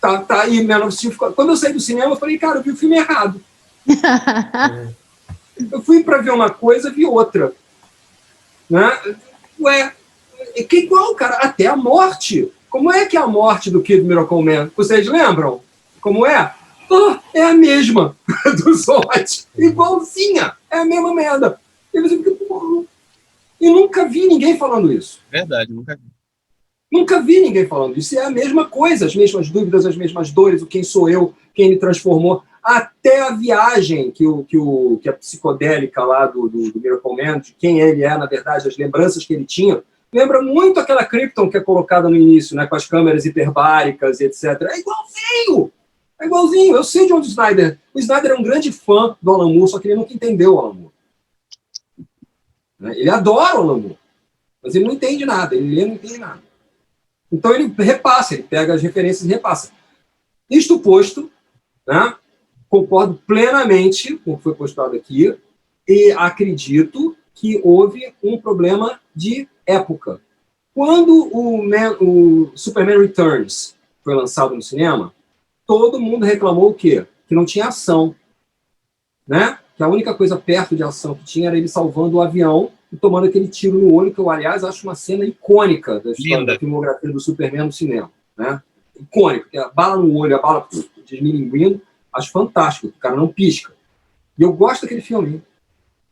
Tá aí, Man of Steel. Quando eu saí do cinema, eu falei, cara, eu vi o filme errado. Eu fui para ver uma coisa, vi outra. Né? Ué, que igual, cara, até a morte. Como é que é a morte do Kid Miracle Man? Vocês lembram? Como é? É a mesma do Zod. Igualzinha. É a mesma merda. E nunca vi ninguém falando isso. Verdade, nunca vi. Nunca vi ninguém falando isso. É a mesma coisa, as mesmas dúvidas, as mesmas dores, o quem sou eu, quem me transformou. até a viagem que a psicodélica lá do Miracle Man, de quem ele é, na verdade, as lembranças que ele tinha, lembra muito aquela Krypton que é colocada no início, né, com as câmeras hiperbáricas, etc. É igualzinho! É igualzinho. Eu sei de onde o Snyder é um grande fã do Alan Moore, só que ele nunca entendeu o Alan Moore. Ele adora o Alan Moore, mas ele não entende nada, ele lê e não entende nada. Então ele repassa, ele pega as referências e repassa. Isto posto, né, concordo plenamente com o que foi postado aqui e acredito que houve um problema de época. Quando o Superman Returns foi lançado no cinema, todo mundo reclamou o quê? Que não tinha ação. Né? Que a única coisa perto de ação que tinha era ele salvando o avião e tomando aquele tiro no olho, que eu, aliás, acho uma cena icônica da história da filmografia do Superman no cinema. Né? Icônica, que a bala no olho, a bala desmilinguindo, acho fantástico, o cara não pisca. E eu gosto daquele filme.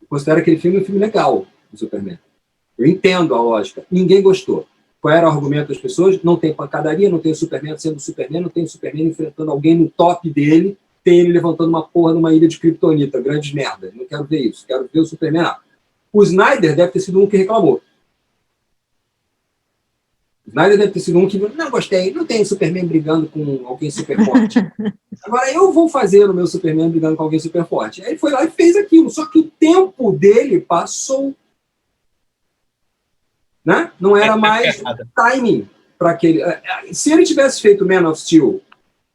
Eu considero aquele filme um filme legal, do Superman. Eu entendo a lógica. Ninguém gostou. Qual era o argumento das pessoas? Não tem pancadaria, não tem o Superman sendo o Superman, não tem o Superman enfrentando alguém no top dele, tem ele levantando uma porra numa ilha de Kryptonita. Grande merda. Não quero ver isso. Quero ver o Superman lá. O Snyder deve ter sido um que reclamou. O Snyder deve ter sido um que não gostei, não tem o Superman brigando com alguém super forte. Agora eu vou fazer o meu Superman brigando com alguém super forte. Aí ele foi lá e fez aquilo. Só que o tempo dele passou. Né? Não era mais timing para aquele. Se ele tivesse feito Man of Steel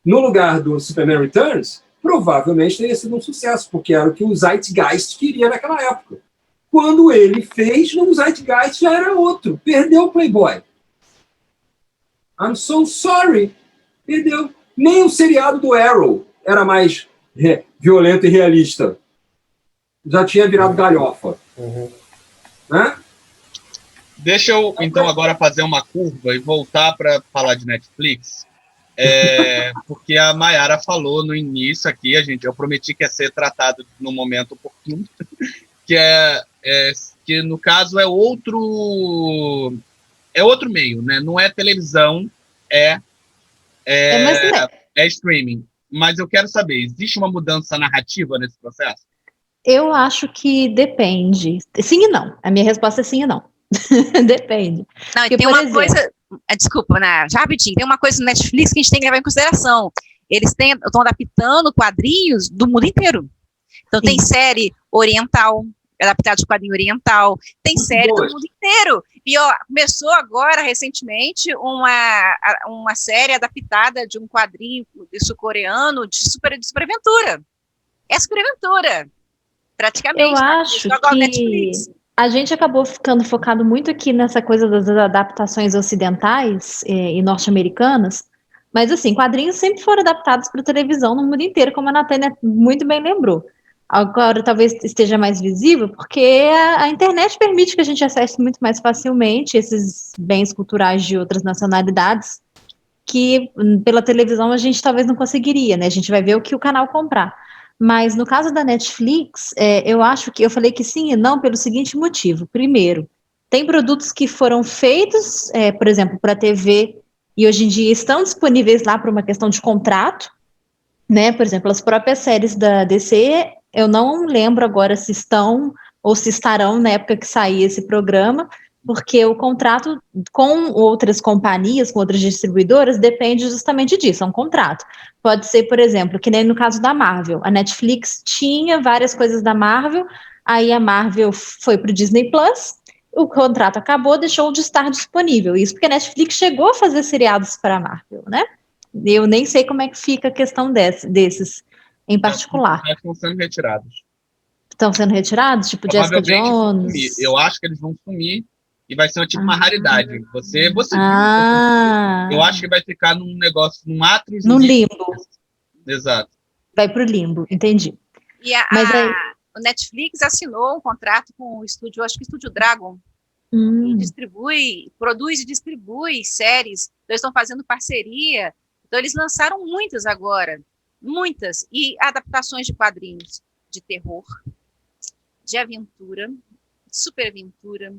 no lugar do Superman Returns, provavelmente teria sido um sucesso, porque era o que o Zeitgeist queria naquela época. Quando ele fez, o Zeitgeist já era outro. Perdeu o Playboy. I'm so sorry. Perdeu. Nem o seriado do Arrow era mais violento e realista. Já tinha virado galhofa. Né? Deixa eu, então, agora fazer uma curva e voltar para falar de Netflix. Porque a Mayara falou no início aqui, eu prometi que ia ser tratado no momento oportuno, que no caso é outro meio, né? Não é televisão, é streaming. Mas eu quero saber, existe uma mudança narrativa nesse processo? Eu acho que depende. Sim e não. A minha resposta é sim e não. Depende. Não, e tem uma coisa... Desculpa, já rapidinho. Tem uma coisa no Netflix que a gente tem que levar em consideração. Eles estão adaptando quadrinhos do mundo inteiro. Então tem série oriental, adaptada de quadrinho oriental, tem série do mundo inteiro. E começou agora, recentemente, uma série adaptada de um quadrinho sul-coreano de superaventura. É superaventura, praticamente. Eu acho que Netflix. A gente acabou ficando focado muito aqui nessa coisa das adaptações ocidentais e norte-americanas, mas assim, quadrinhos sempre foram adaptados para televisão no mundo inteiro, como a Natânia muito bem lembrou. Agora talvez esteja mais visível, porque a internet permite que a gente acesse muito mais facilmente esses bens culturais de outras nacionalidades, que pela televisão a gente talvez não conseguiria, né? A gente vai ver o que o canal comprar. Mas no caso da Netflix, eu acho que eu falei que sim e não pelo seguinte motivo. Primeiro, tem produtos que foram feitos, por exemplo, para a TV, e hoje em dia estão disponíveis lá por uma questão de contrato, né? Por exemplo, as próprias séries da DC, eu não lembro agora se estão ou se estarão na época que sair esse programa, porque o contrato com outras companhias, com outras distribuidoras, depende justamente disso, é um contrato. Pode ser, por exemplo, que nem no caso da Marvel. A Netflix tinha várias coisas da Marvel, aí a Marvel foi para o Disney Plus, o contrato acabou, deixou de estar disponível. Isso porque a Netflix chegou a fazer seriados para a Marvel, né? Eu nem sei como é que fica a questão desses em particular. Estão sendo retirados. Estão sendo retirados? Tipo Jessica Jones? Eu acho que eles vão sumir. E vai ser uma raridade. Você viu. Eu acho que vai ficar num negócio, num átrio. No limbo. Exato. Vai pro limbo, entendi. E o Netflix assinou um contrato com o estúdio, acho que o Estúdio Dragon. E produz e distribui séries. Então, eles estão fazendo parceria. Então, eles lançaram muitas agora. Muitas. E adaptações de quadrinhos de terror, de aventura, de superaventura.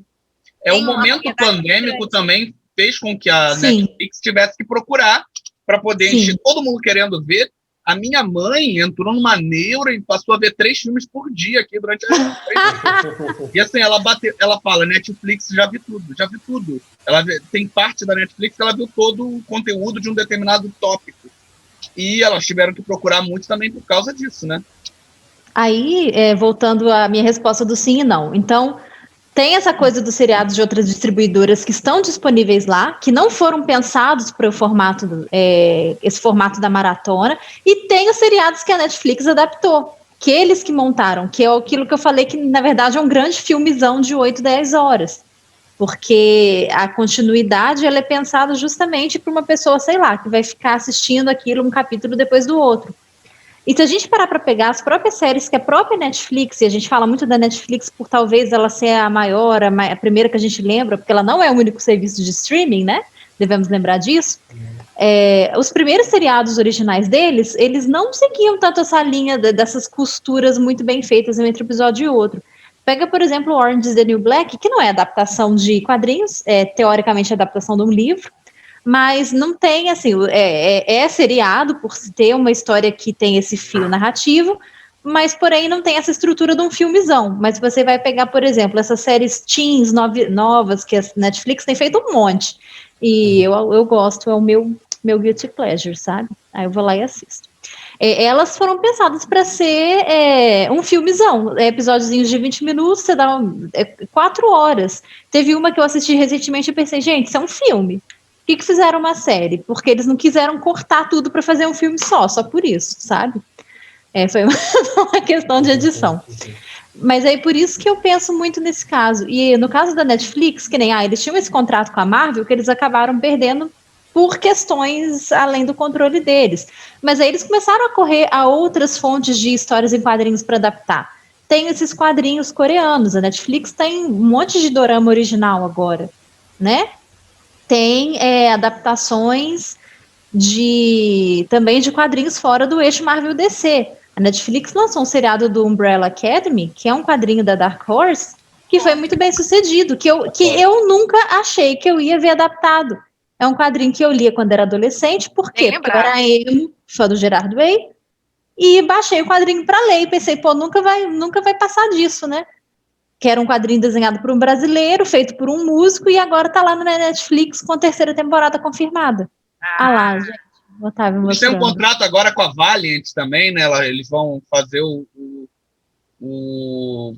O momento pandêmico também fez com que a Netflix tivesse que procurar para poder encher todo mundo querendo ver A minha mãe entrou numa neura e passou a ver 3 filmes por dia aqui durante a... E assim, ela fala, Netflix, já vi tudo. Tem parte da Netflix que ela viu todo o conteúdo de um determinado tópico. E elas tiveram que procurar muito também por causa disso, né? Aí, voltando à minha resposta do sim e não. Então, tem essa coisa dos seriados de outras distribuidoras que estão disponíveis lá, que não foram pensados para o formato, esse formato da maratona, e tem os seriados que a Netflix adaptou, que eles que montaram, que é aquilo que eu falei que, na verdade, é um grande filmezão de 8, 10 horas. Porque a continuidade ela é pensada justamente para uma pessoa, sei lá, que vai ficar assistindo aquilo um capítulo depois do outro. E se a gente parar para pegar as próprias séries que a própria Netflix, e a gente fala muito da Netflix por talvez ela ser a maior, a primeira que a gente lembra, porque ela não é o único serviço de streaming, né? Devemos lembrar disso. Os primeiros seriados originais deles, eles não seguiam tanto essa linha dessas costuras muito bem feitas entre um episódio e outro. Pega, por exemplo, Orange is the New Black, que não é adaptação de quadrinhos, é teoricamente adaptação de um livro, mas não tem, assim, é seriado por ter uma história que tem esse fio narrativo, mas, porém, não tem essa estrutura de um filmezão. Mas você vai pegar, por exemplo, essas séries teens novas que a Netflix tem feito um monte, e eu gosto, é o meu guilty pleasure, sabe? Aí eu vou lá e assisto. Elas foram pensadas para ser um filmezão, episódiozinhos de 20 minutos, você dá 4 horas. Teve uma que eu assisti recentemente e pensei, gente, isso é um filme. Por que fizeram uma série? Porque eles não quiseram cortar tudo para fazer um filme só por isso, sabe? Foi uma questão de edição. Mas é por isso que eu penso muito nesse caso. E no caso da Netflix, que nem eles tinham esse contrato com a Marvel, que eles acabaram perdendo por questões além do controle deles. Mas aí eles começaram a correr a outras fontes de histórias em quadrinhos para adaptar. Tem esses quadrinhos coreanos, a Netflix tem um monte de dorama original agora, né? Tem adaptações também de quadrinhos fora do eixo Marvel DC. A Netflix lançou um seriado do Umbrella Academy, que é um quadrinho da Dark Horse, que foi muito bem sucedido, que eu nunca achei que eu ia ver adaptado. É um quadrinho que eu lia quando era adolescente, por quê? Porque eu era emo, fã do Gerard Way, e baixei o quadrinho para ler, e pensei, nunca vai passar disso, né? Que era um quadrinho desenhado por um brasileiro, feito por um músico, e agora tá lá na Netflix com a 3ª temporada confirmada. Lá, gente. Otávio eles têm mostrando. um contrato agora com a Valiant também, né? Eles vão fazer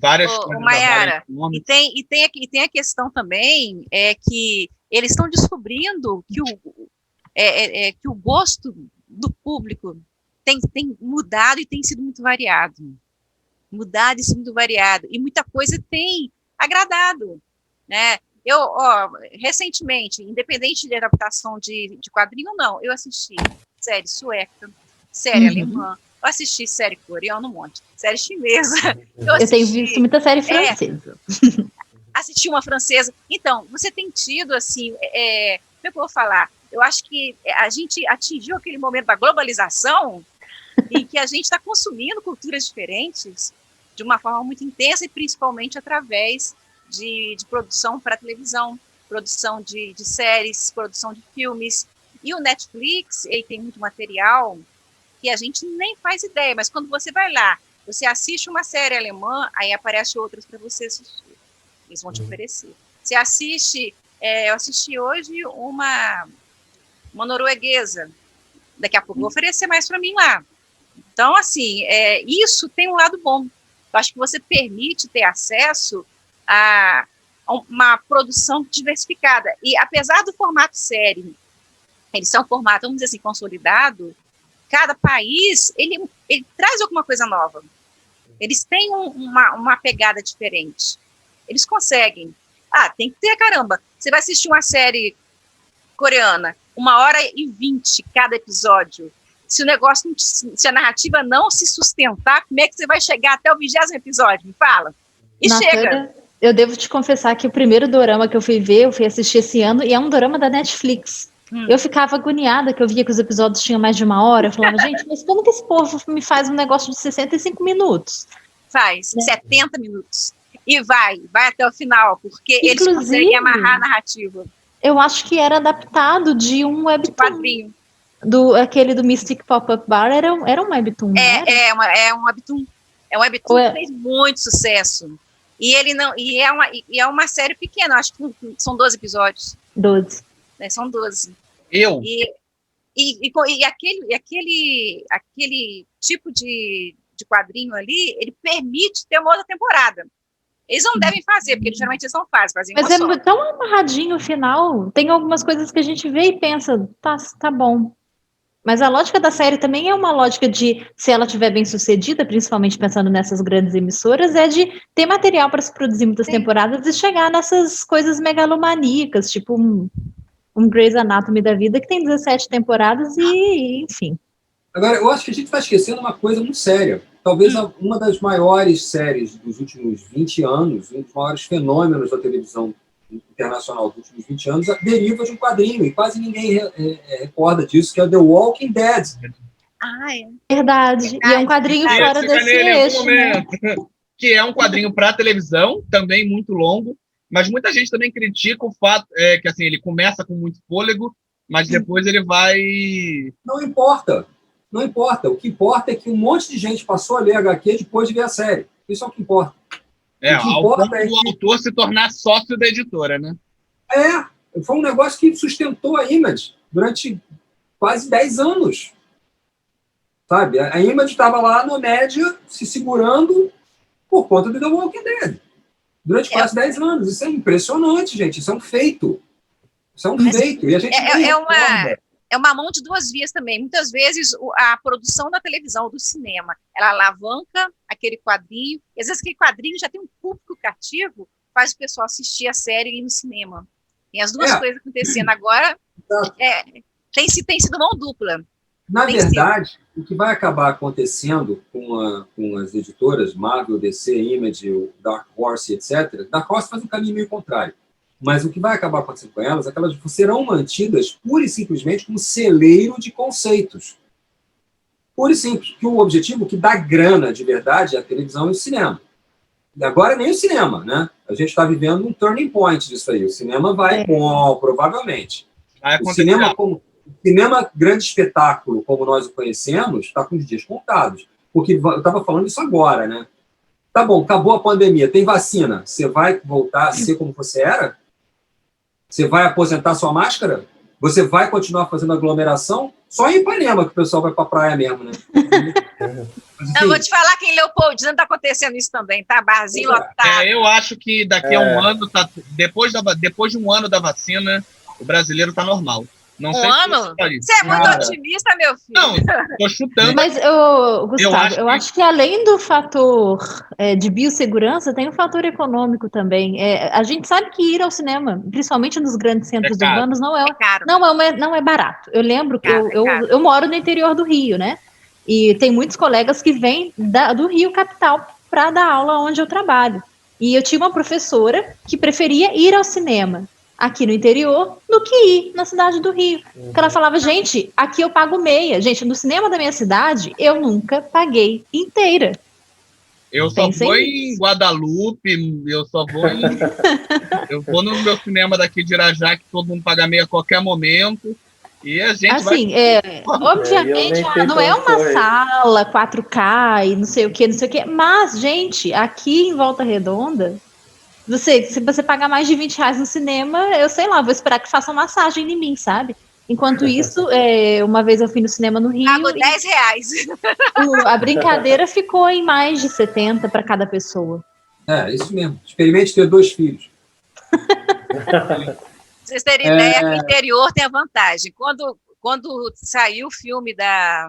várias coisas. Mayara, e tem a questão também que eles estão descobrindo que o gosto do público tem mudado e tem sido muito variado. E muita coisa tem agradado, né? Eu, recentemente, independente de adaptação de quadrinho ou não, eu assisti série sueca, série alemã, eu assisti série coreana, um monte, série chinesa. Eu tenho visto muita série francesa. Assisti uma francesa. Então, você tem tido, assim, como é que eu vou falar? Eu acho que a gente atingiu aquele momento da globalização em que a gente está consumindo culturas diferentes de uma forma muito intensa e principalmente através de produção para televisão, produção de séries, produção de filmes. E o Netflix, ele tem muito material que a gente nem faz ideia, mas quando você vai lá, você assiste uma série alemã, aí aparece outras para você assistir. Eles vão te oferecer. Você assiste, eu assisti hoje uma norueguesa, daqui a pouco vou oferecer mais para mim lá. Então, assim, isso tem um lado bom. Eu acho que você permite ter acesso a uma produção diversificada. E apesar do formato série, eles são um formato, vamos dizer assim, consolidado, cada país, ele traz alguma coisa nova. Eles têm uma pegada diferente. Eles conseguem. Tem que ter, caramba. Você vai assistir uma série coreana, 1h20 cada episódio. Se o negócio, se a narrativa não se sustentar, como é que você vai chegar até o 20º episódio? Me fala. E chega. Eu devo te confessar que o primeiro dorama que eu fui assistir esse ano, e é um dorama da Netflix. Eu ficava agoniada, que eu via que os episódios tinham mais de 1 hora. Eu falava, gente, mas como que esse povo me faz um negócio de 65 minutos? Faz, 70 minutos. E vai até o final, porque eles conseguem amarrar a narrativa. Eu acho que era adaptado de um webtoon. De quadrinho. Aquele do Mystic Pop-Up Bar era um webtoon, não era? É um webtoon. É um webtoon que fez muito sucesso. E ele não. E é uma série pequena, acho que são 12 episódios. 12. Né, são 12. E aquele tipo de quadrinho ali, ele permite ter uma outra temporada. Eles não devem fazer, porque geralmente eles não fazem Mas uma só. é tão amarradinho o final. Tem algumas coisas que a gente vê e pensa, tá bom. Mas a lógica da série também é uma lógica de, se ela estiver bem sucedida, principalmente pensando nessas grandes emissoras, é de ter material para se produzir muitas temporadas e chegar nessas coisas megalomaníacas, tipo um Grey's Anatomy da vida, que tem 17 temporadas e enfim. Agora, eu acho que a gente está esquecendo uma coisa muito séria. Talvez uma das maiores séries dos últimos 20 anos, um dos maiores fenômenos da televisão internacional dos últimos 20 anos, deriva de um quadrinho, e quase ninguém recorda disso, que é The Walking Dead. Verdade. E é um quadrinho fora desse eixo, né? Que é um quadrinho para televisão, também muito longo, mas muita gente também critica o fato que assim, ele começa com muito fôlego, mas depois ele vai... Não importa. O que importa é que um monte de gente passou a ler HQ depois de ver a série. Isso é o que importa. Ao ponto do autor se tornar sócio da editora, né? Foi um negócio que sustentou a Image durante quase 10 anos. Sabe? A Image estava lá na média, se segurando por conta do The Walking Dead. Durante quase 10 anos. Isso é impressionante, gente. Isso é um feito. E a gente é uma mão de duas vias também. Muitas vezes a produção da televisão, do cinema, ela alavanca aquele quadrinho, e às vezes aquele quadrinho já tem um público cativo, faz o pessoal assistir a série e ir no cinema. Tem as duas coisas acontecendo agora. Tem sido mão dupla. Na verdade, o que vai acabar acontecendo com as editoras, Marvel, DC, Image, Dark Horse, etc., Dark Horse faz um caminho meio contrário. Mas o que vai acabar acontecendo com elas é que elas serão mantidas pura e simplesmente como celeiro de conceitos. Pura e simples. Que o objetivo que dá grana de verdade é a televisão e o cinema. E agora nem o cinema, né? A gente está vivendo um turning point disso aí. O cinema vai bom, provavelmente. O cinema grande espetáculo, como nós o conhecemos, está com os dias contados. Porque eu estava falando isso agora, né? Tá bom, acabou a pandemia, tem vacina. Você vai voltar a ser como você era? Você vai aposentar sua máscara? Você vai continuar fazendo aglomeração? Só em Ipanema que o pessoal vai para a praia mesmo, né? Mas, assim, eu vou te falar que em Leopoldina está acontecendo isso também, tá? Barzinho lotado. Eu acho que daqui a um ano, depois de um ano da vacina, o brasileiro está normal. Não sei ano? Você é muito otimista, meu filho. Não, tô chutando. Mas, Gustavo, eu acho que além do fator de biossegurança, tem um fator econômico também. A gente sabe que ir ao cinema, principalmente nos grandes centros urbanos, não é barato. Eu lembro que eu moro no interior do Rio, né? E tem muitos colegas que vêm do Rio capital para dar aula onde eu trabalho. E eu tinha uma professora que preferia ir ao cinema aqui no interior, do que ir na cidade do Rio. Porque ela falava, gente, aqui eu pago meia. Gente, no cinema da minha cidade, eu nunca paguei inteira. Eu só vou em Guadalupe, eu vou no meu cinema daqui de Irajá, que todo mundo paga meia a qualquer momento. E a gente assim, obviamente, não é uma sala 4K e não sei o que, mas, gente, aqui em Volta Redonda, se você pagar mais de R$20 no cinema, eu sei lá, vou esperar que façam massagem em mim, sabe? Enquanto isso, uma vez eu fui no cinema no Rio. Pago R$10. A brincadeira ficou em mais de 70 para cada pessoa. Isso mesmo. Experimente ter 2 filhos. Pra vocês terem ideia, que o interior tem a vantagem. Quando saiu o filme da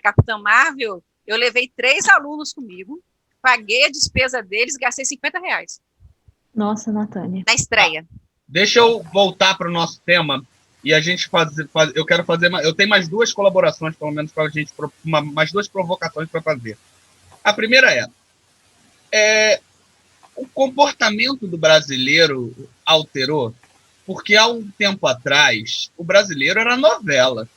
Capitã Marvel, eu levei 3 alunos comigo, paguei a despesa deles, gastei R$50. Nossa, Natânia. Na estreia. Deixa eu voltar para o nosso tema e a gente eu quero fazer. Eu tenho mais 2 colaborações, pelo menos, para a gente. Mais 2 provocações para fazer. A primeira o comportamento do brasileiro alterou, porque há um tempo atrás o brasileiro era novela.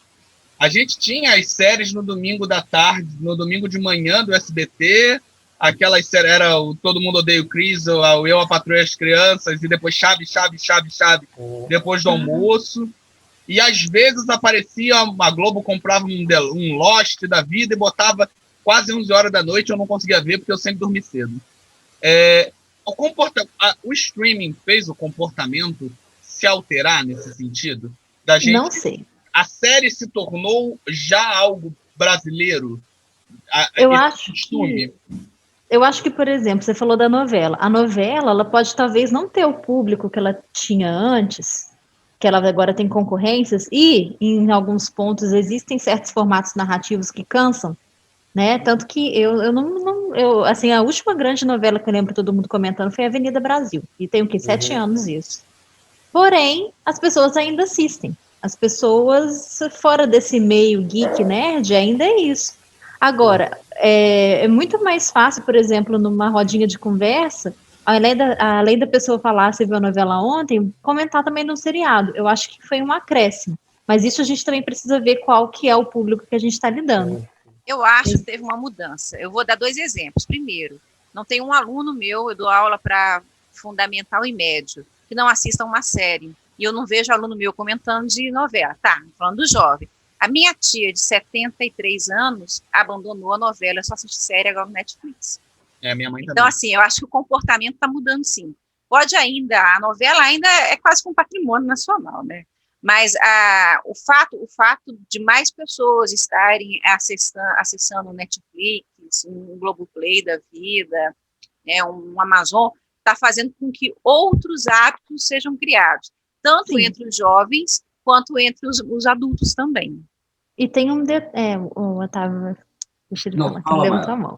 A gente tinha as séries no domingo da tarde, no domingo de manhã do SBT. Aquelas séries era o Todo Mundo Odeia o Chris, Eu, a Patroa e as Crianças, e depois Chave, depois do almoço. E às vezes aparecia, a Globo comprava um Lost da vida e botava quase 11 horas da noite, eu não conseguia ver porque eu sempre dormi cedo. O streaming fez o comportamento se alterar nesse sentido? Da gente, não sei. A série se tornou já algo brasileiro? Eu acho que, por exemplo, você falou da novela. A novela, ela pode talvez não ter o público que ela tinha antes, que ela agora tem concorrências, e em alguns pontos existem certos formatos narrativos que cansam, né? Tanto que assim, a última grande novela que eu lembro todo mundo comentando foi Avenida Brasil, e tem o quê? 7 anos isso. Porém, as pessoas ainda assistem. As pessoas fora desse meio geek nerd ainda é isso. Agora, é muito mais fácil, por exemplo, numa rodinha de conversa, além da pessoa falar, você viu a novela ontem, comentar também no seriado. Eu acho que foi um acréscimo. Mas isso a gente também precisa ver qual que é o público que a gente está lidando. Eu acho que teve uma mudança. Eu vou dar 2 exemplos. Primeiro, não tem um aluno meu, eu dou aula para fundamental e médio, que não assista uma série. E eu não vejo aluno meu comentando de novela. Tá, falando do jovem. A minha tia, de 73 anos, abandonou a novela, só assiste série agora no Netflix. Minha mãe também. Então, assim, eu acho que o comportamento está mudando, sim. A novela ainda é quase que um patrimônio nacional, né? Mas o fato de mais pessoas estarem acessando o Netflix, um Globoplay da vida, né, um Amazon, está fazendo com que outros hábitos sejam criados, tanto entre os jovens quanto entre os adultos também. E tem o Otávio, deixa ele falar, que ele levantou a mão.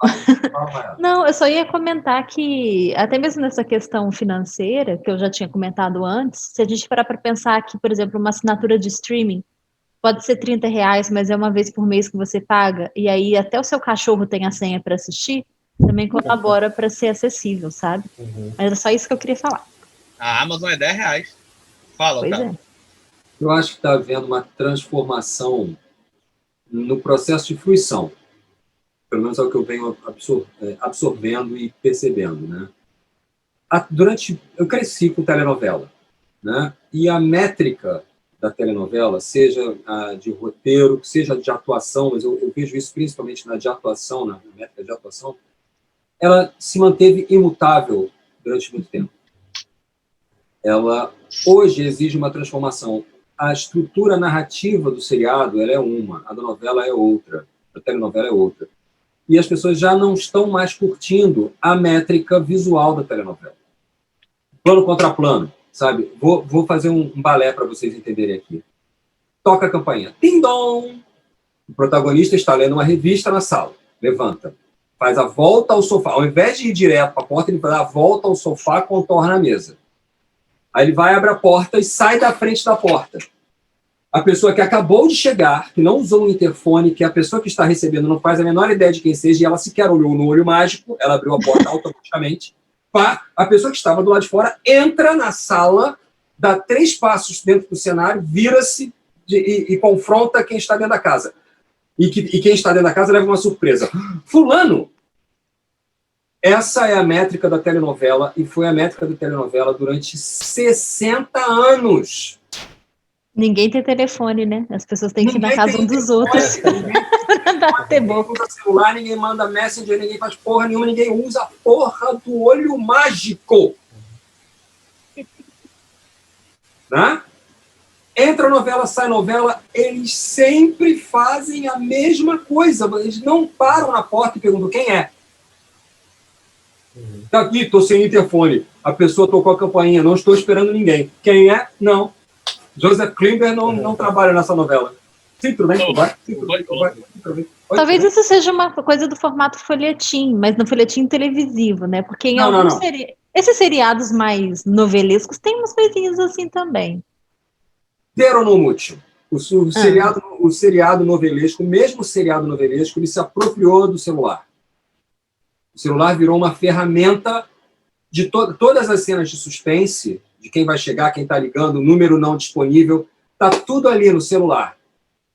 Não, eu só ia comentar que, até mesmo nessa questão financeira, que eu já tinha comentado antes, se a gente parar para pensar que, por exemplo, uma assinatura de streaming pode ser R$30, mas é uma vez por mês que você paga, e aí até o seu cachorro tem a senha para assistir, também colabora para ser acessível, sabe? Mas é só isso que eu queria falar. A Amazon é R$10. Fala, Otávio. Eu acho que está havendo uma transformação no processo de fruição. Pelo menos é o que eu venho absorvendo e percebendo, né? Eu cresci com telenovela, né? E a métrica da telenovela, seja de roteiro, seja de atuação, mas eu vejo isso principalmente na de atuação, na métrica de atuação, ela se manteve imutável durante muito tempo. Ela hoje exige uma transformação. A estrutura narrativa do seriado ela é uma, a da novela é outra, a telenovela é outra. E as pessoas já não estão mais curtindo a métrica visual da telenovela. Plano contra plano, sabe? Vou fazer um balé para vocês entenderem aqui. Toca a campainha. Tim-dom! O protagonista está lendo uma revista na sala. Levanta. Faz a volta ao sofá. Ao invés de ir direto para a porta, ele faz a volta ao sofá, contorna a mesa. Aí ele vai, abre a porta e sai da frente da porta. A pessoa que acabou de chegar, que não usou o interfone, que a pessoa que está recebendo não faz a menor ideia de quem seja, e ela sequer olhou no olho mágico, ela abriu a porta automaticamente. A pessoa que estava do lado de fora entra na sala, dá 3 passos dentro do cenário, vira-se e confronta quem está dentro da casa. E quem está dentro da casa leva uma surpresa. Fulano! Essa é a métrica da telenovela, e foi a métrica da telenovela durante 60 anos. Ninguém tem telefone, né? As pessoas têm que ir na casa um dos outros. Ninguém usa celular, ninguém manda messenger, ninguém faz porra nenhuma, ninguém usa a porra do olho mágico. Né? Entra novela, sai novela, eles sempre fazem a mesma coisa. Eles não param na porta e perguntam quem é. Tá aqui, estou sem interfone. A pessoa tocou a campainha, não estou esperando ninguém. Quem é? Não. Joseph Klimber não trabalha nessa novela. Sim, tudo bem? Talvez isso seja uma coisa do formato folhetim, mas no folhetim televisivo, né? Porque em esses seriados mais novelescos tem umas coisinhas assim também. Ter ou não mútil? O seriado novelesco, mesmo o seriado novelesco, ele se apropriou do celular. O celular virou uma ferramenta de todas as cenas de suspense, de quem vai chegar, quem está ligando, o número não disponível, está tudo ali no celular.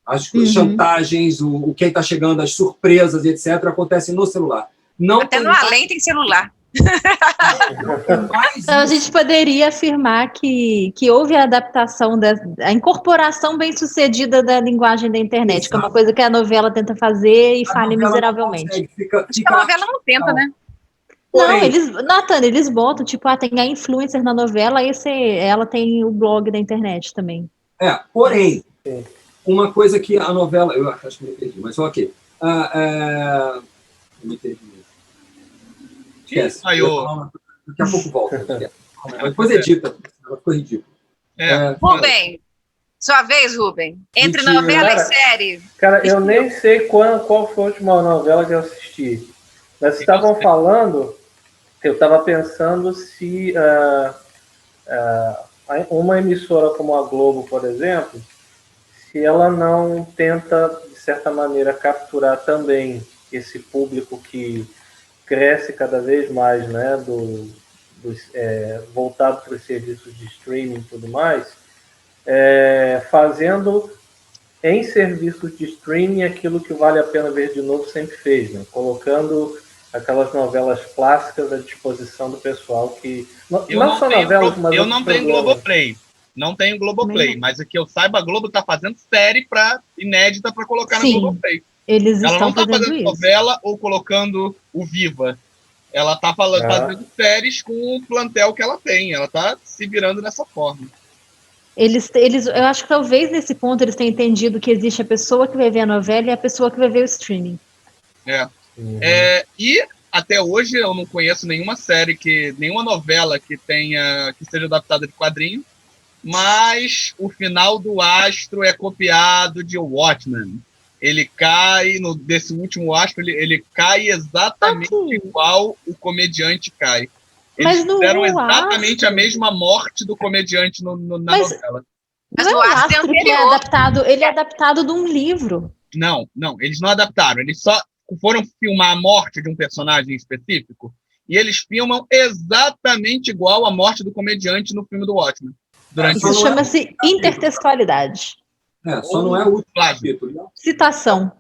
As chantagens, quem está chegando, as surpresas, etc., acontecem no celular. Até no além tem celular. Então, a gente poderia afirmar que houve a adaptação, a incorporação bem sucedida da linguagem da internet, que é uma coisa que a novela tenta fazer e falha miseravelmente. Acho que a novela não tenta, né? Não, Nathan, eles botam, tipo, tem a influencer na novela, e ela tem o blog da internet também. Porém, uma coisa que a novela... Eu acho que me perdi, mas ok. Me perdi. Esquece. Daqui a pouco volta. Depois edita, ficou ridículo. Rubem, sua vez, Rubem. Entre novela e série. Cara, eu nem sei qual foi a última novela que eu assisti. Mas vocês estavam falando, eu estava pensando se uma emissora como a Globo, por exemplo, se ela não tenta, de certa maneira, capturar também esse público que cresce cada vez mais, né, voltado para os serviços de streaming e tudo mais, fazendo em serviços de streaming aquilo que vale a pena ver de novo sempre fez, né? Colocando aquelas novelas clássicas à disposição do pessoal que... Eu não tenho Globoplay. Não tenho Globoplay, mas o que eu saiba, a Globo está fazendo série inédita para colocar no Globoplay. Ela não está fazendo novela ou colocando o Viva. Ela está fazendo séries com o plantel que ela tem. Ela está se virando dessa forma. Eu acho que talvez nesse ponto eles tenham entendido que existe a pessoa que vai ver a novela e a pessoa que vai ver o streaming. E até hoje eu não conheço nenhuma série, nenhuma novela que seja adaptada de quadrinho, mas o final do Astro é copiado de Watchmen. Ele cai, desse último Astro, ele cai exatamente igual o comediante cai. Eles fizeram exatamente a mesma morte do comediante na novela. Mas o Astro que é adaptado, ele é adaptado de um livro. Não, eles não adaptaram, eles só foram filmar a morte de um personagem específico e eles filmam exatamente igual a morte do comediante no filme do Watchmen. Isso chama-se intertextualidade. Só não é o último capítulo. Citação.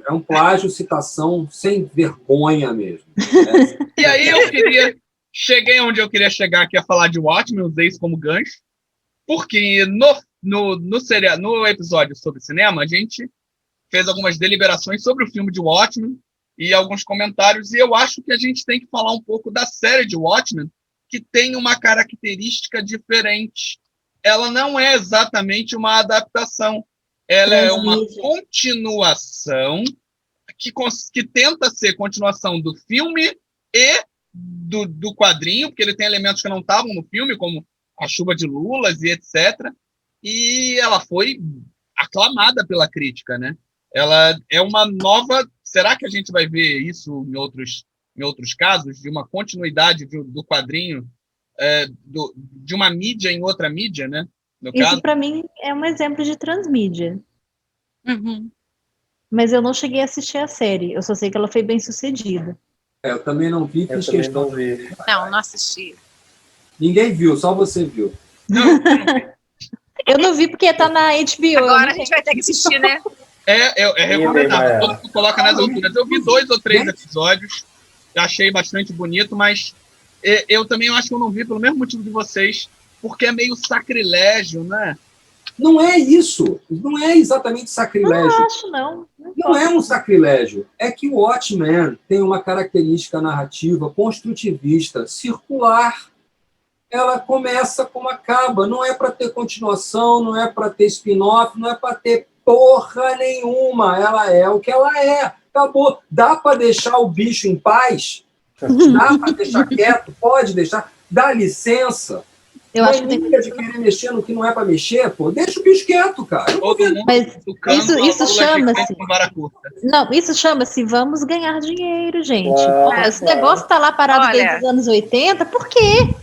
É um plágio, citação sem vergonha mesmo. E aí cheguei onde eu queria chegar, que é falar de Watchmen, usei isso como gancho, porque no episódio sobre cinema, a gente fez algumas deliberações sobre o filme de Watchmen e alguns comentários, e eu acho que a gente tem que falar um pouco da série de Watchmen, que tem uma característica diferente. Ela não é exatamente uma adaptação, ela é uma continuação que tenta ser continuação do filme e do quadrinho, porque ele tem elementos que não estavam no filme, como a chuva de lulas e etc. E ela foi aclamada pela crítica, né? Ela é uma nova... Será que a gente vai ver isso em outros casos, de uma continuidade do quadrinho, de uma mídia em outra mídia, né? Isso, para mim, é um exemplo de transmídia. Mas eu não cheguei a assistir a série. Eu só sei que ela foi bem sucedida. Eu também não vi, fiz questão. Não assisti. Ninguém viu, só você viu. Eu não vi porque tá na HBO. Agora a gente vai ter que assistir, né? É recomendável. Todo mundo coloca nas alturas. Eu vi 2 ou 3 episódios, achei bastante bonito, mas eu também acho que eu não vi pelo mesmo motivo de vocês, porque é meio sacrilégio, né? Não é isso. Não é exatamente sacrilégio. Não acho, não. Não é um sacrilégio. É que o Watchmen tem uma característica narrativa construtivista, circular. Ela começa como acaba. Não é para ter continuação, não é para ter spin-off, não é para ter porra nenhuma. Ela é o que ela é. Acabou. Dá para deixar o bicho em paz? Dá para deixar quieto? Pode deixar. Dá licença. Eu acho que tem de querer mexer no que não é para mexer, pô. Deixa o bicho quieto, cara. Mas isso chama-se... Não, isso chama-se vamos ganhar dinheiro, gente. Esse negócio tá lá parado desde os anos 80, por quê?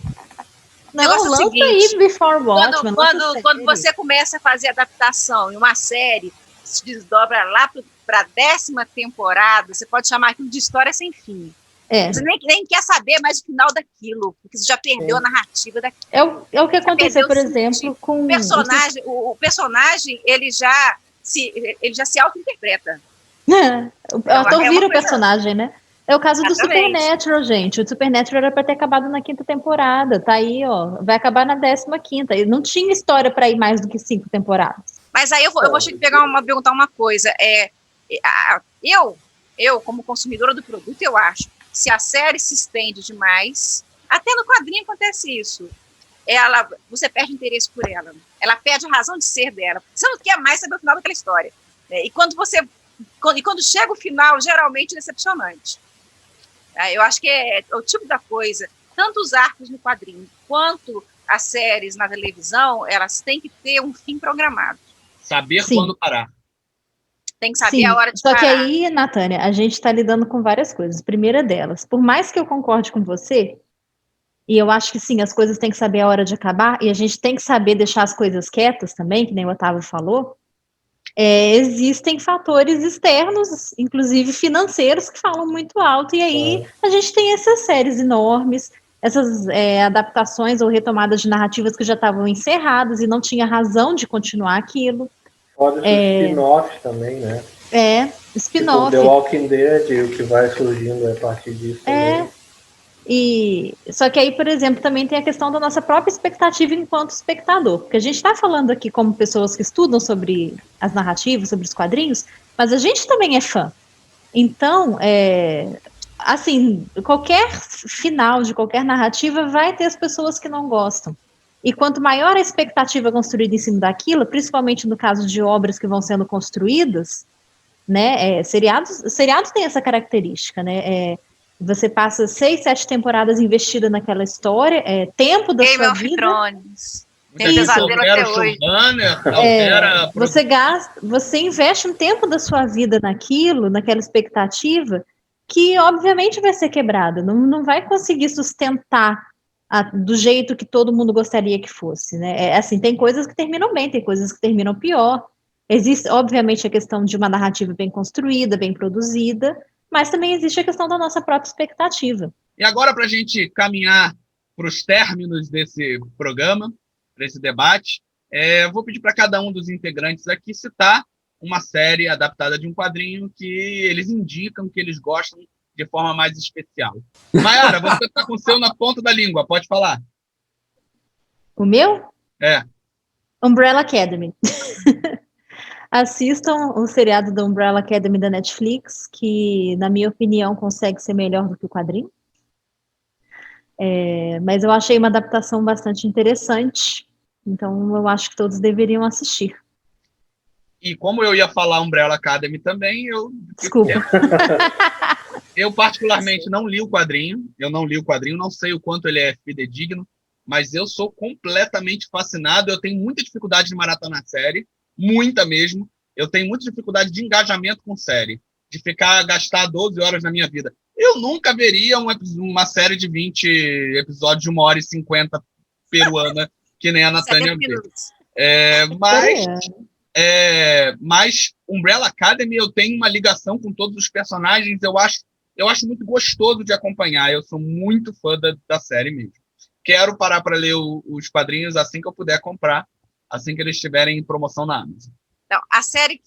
Não, lança aí Before Watchmen. Quando você começa a fazer adaptação em uma série, se desdobra lá para a 10ª temporada, você pode chamar aquilo de história sem fim. Você nem quer saber mais o final daquilo, porque você já perdeu a narrativa daquilo. É o que aconteceu, por exemplo, com... O personagem, ele já se auto-interpreta. O ator vira o personagem, né? É o caso do Exatamente. Supernatural, gente. O Supernatural era para ter acabado na 5ª temporada. Tá aí, ó. Vai acabar na 15ª. E não tinha história para ir mais do que 5 temporadas. Mas aí eu vou perguntar uma coisa. Eu, como consumidora do produto, eu acho, se a série se estende demais, até no quadrinho acontece isso. Você perde interesse por ela. Ela perde a razão de ser dela. Você não quer mais saber o final daquela história. Né? E quando chega o final, geralmente é decepcionante. Eu acho que é o tipo da coisa, tanto os arcos no quadrinho quanto as séries na televisão, elas têm que ter um fim programado. Saber quando parar. Tem que saber a hora de parar. Só que aí, Natânia, a gente está lidando com várias coisas. Primeira delas, por mais que eu concorde com você, e eu acho que sim, as coisas têm que saber a hora de acabar, e a gente tem que saber deixar as coisas quietas também, que nem o Otávio falou, existem fatores externos, inclusive financeiros, que falam muito alto, e aí a gente tem essas séries enormes, essas adaptações ou retomadas de narrativas que já estavam encerradas e não tinha razão de continuar aquilo. Pode ser spin-off também, né? Spin-off. Tipo The Walking Dead, o que vai surgindo a partir disso também. Só que aí, por exemplo, também tem a questão da nossa própria expectativa enquanto espectador, porque a gente está falando aqui como pessoas que estudam sobre as narrativas, sobre os quadrinhos, mas a gente também é fã. Então, assim, qualquer final de qualquer narrativa vai ter as pessoas que não gostam. E quanto maior a expectativa construída em cima daquilo, principalmente no caso de obras que vão sendo construídas, né, seriados têm essa característica, né, você passa 6, 7 temporadas investida naquela história, tempo da sua vida. Thrones. Tem pesadelo até hoje. Você investe um tempo da sua vida naquilo, naquela expectativa, que obviamente vai ser quebrada, não vai conseguir sustentar do jeito que todo mundo gostaria que fosse, né? Assim, tem coisas que terminam bem, tem coisas que terminam pior. Existe, obviamente, a questão de uma narrativa bem construída, bem produzida, mas também existe a questão da nossa própria expectativa. E agora, para a gente caminhar para os términos desse programa, para esse debate, vou pedir para cada um dos integrantes aqui citar uma série adaptada de um quadrinho que eles indicam que eles gostam de forma mais especial. Mayara, você está com o seu na ponta da língua, pode falar. O meu? Umbrella Academy. Assistam o seriado da Umbrella Academy da Netflix, que, na minha opinião, consegue ser melhor do que o quadrinho. Mas eu achei uma adaptação bastante interessante, então eu acho que todos deveriam assistir. E como eu ia falar Umbrella Academy também, Desculpa. Eu particularmente não li o quadrinho, não sei o quanto ele é fidedigno, mas eu sou completamente fascinado, eu tenho muita dificuldade de maratonar a série, muita mesmo, eu tenho muita dificuldade de engajamento com série, de gastar 12 horas na minha vida. Eu nunca veria uma série de 20 episódios de 1h50 peruana, que nem a Natânia vê. Mas Umbrella Academy eu tenho uma ligação com todos os personagens, eu acho muito gostoso de acompanhar, eu sou muito fã da série mesmo. Quero parar para ler os quadrinhos assim que eu puder comprar, assim que eles estiverem em promoção na Amazon. Então, a série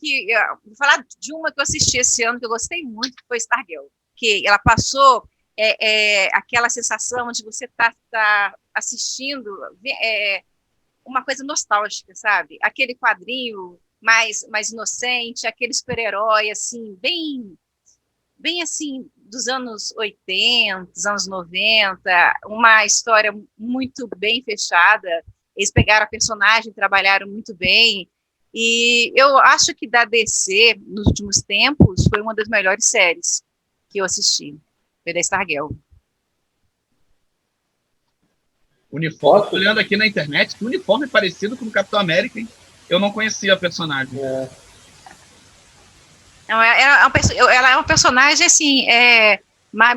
vou falar de uma que eu assisti esse ano, que eu gostei muito, que foi Stargirl, que ela passou aquela sensação de você tá assistindo uma coisa nostálgica, sabe? Aquele quadrinho mais inocente, aquele super-herói, assim, bem assim, dos anos 80, dos anos 90, uma história muito bem fechada. Eles pegaram a personagem, trabalharam muito bem, e eu acho que da DC, nos últimos tempos, foi uma das melhores séries que eu assisti, foi da Stargirl. Uniforme, estou olhando aqui na internet, que uniforme parecido com o Capitão América, hein? Eu não conhecia a personagem. Não, ela é uma personagem, assim,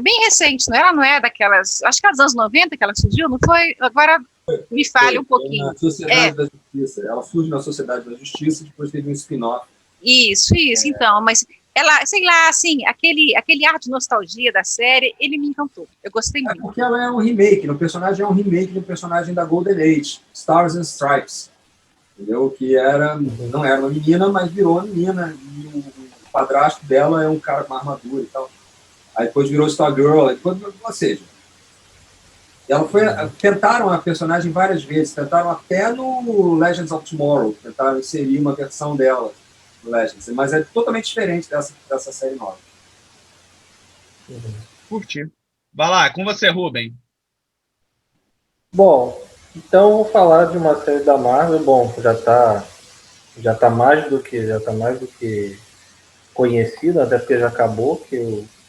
bem recente, não? Ela não é daquelas, acho que é dos anos 90 que ela surgiu, não foi? Agora me fale um pouquinho. Na Sociedade da Justiça, ela surge na Sociedade da Justiça e depois teve um spin-off. Isso, então, mas ela, sei lá, assim, aquele ar de nostalgia da série, ele me encantou, eu gostei muito. Porque ela é um remake, o personagem é um remake do personagem da Golden Age, Stars and Stripes, entendeu? Que não era uma menina, mas virou uma menina, e o padrasto dela é um cara com uma armadura e tal. Aí depois virou Stargirl, ou seja, ela tentaram a personagem várias vezes, tentaram até no Legends of Tomorrow, tentaram inserir uma versão dela no Legends, mas é totalmente diferente dessa série nova. Curti. Vai lá, com você, Rubem. Bom, então vou falar de uma série da Marvel. Bom, já tá mais do que conhecida, até porque já acabou,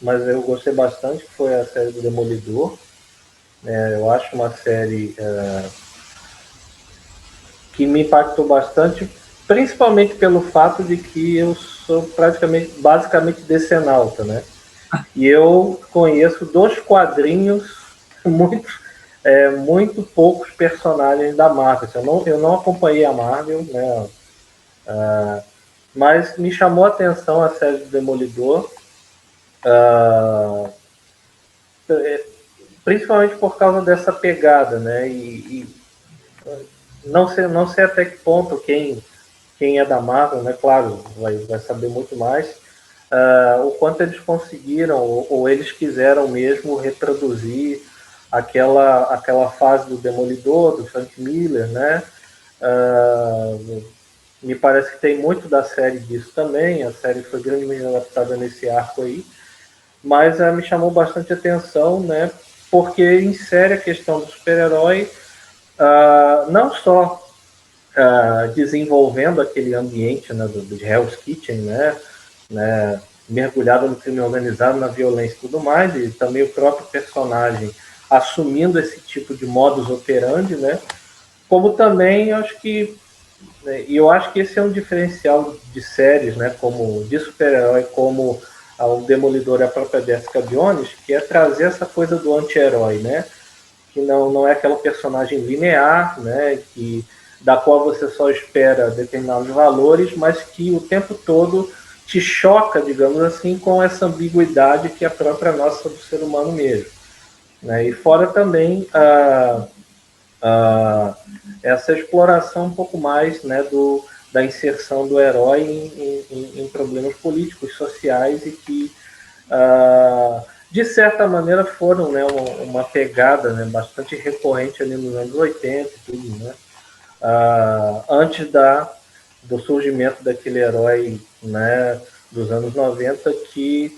mas eu gostei bastante, que foi a série do Demolidor. Eu acho uma série que me impactou bastante, principalmente pelo fato de que eu sou basicamente decenalta, né? E eu conheço dos quadrinhos muito poucos personagens da Marvel. Eu não acompanhei a Marvel, né? Mas me chamou a atenção a série do Demolidor, principalmente por causa dessa pegada, né? E não sei até que ponto quem é da Marvel, né? Claro, vai saber muito mais. O quanto eles conseguiram ou eles quiseram mesmo reproduzir aquela fase do Demolidor, do Frank Miller, né? Me parece que tem muito da série disso também. A série foi grandemente adaptada nesse arco aí, mas me chamou bastante atenção, né? Porque insere a questão do super-herói, não só desenvolvendo aquele ambiente, né, do Hell's Kitchen, né, mergulhado no crime organizado, na violência e tudo mais, e também o próprio personagem assumindo esse tipo de modus operandi, né, como também eu acho que esse é um diferencial de séries, né, como de super-herói, como o Demolidor e a própria Jessica Jones, que é trazer essa coisa do anti-herói, né, que não é aquela personagem linear, né, da qual você só espera determinados valores, mas que o tempo todo te choca, digamos assim, com essa ambiguidade que é a própria nossa do ser humano mesmo, né? E fora também essa exploração um pouco mais, né, da inserção do herói em problemas políticos, sociais, e que de certa maneira foram, né, uma pegada, né, bastante recorrente ali nos anos 80 e tudo, né? Antes do surgimento daquele herói, né, dos anos 90, que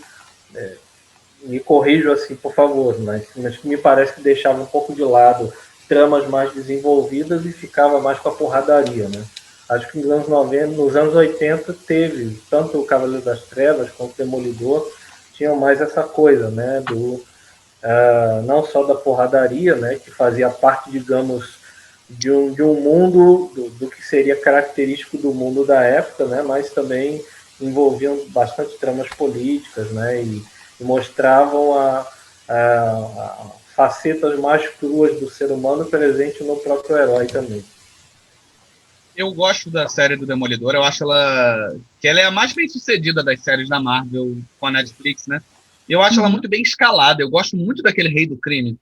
me corrijo assim, por favor, mas me parece que deixava um pouco de lado tramas mais desenvolvidas e ficava mais com a porradaria, né? Acho que nos anos 90, nos anos 80 teve tanto o Cavaleiro das Trevas quanto o Demolidor, tinham mais essa coisa, né, não só da porradaria, né, que fazia parte, digamos, de um mundo do que seria característico do mundo da época, né, mas também envolviam bastante tramas políticas, né, e mostravam facetas mais cruas do ser humano presente no próprio herói também. Eu gosto da série do Demolidor, eu acho que ela é a mais bem sucedida das séries da Marvel com a Netflix, né? Eu acho ela muito bem escalada, eu gosto muito daquele Rei do Crime.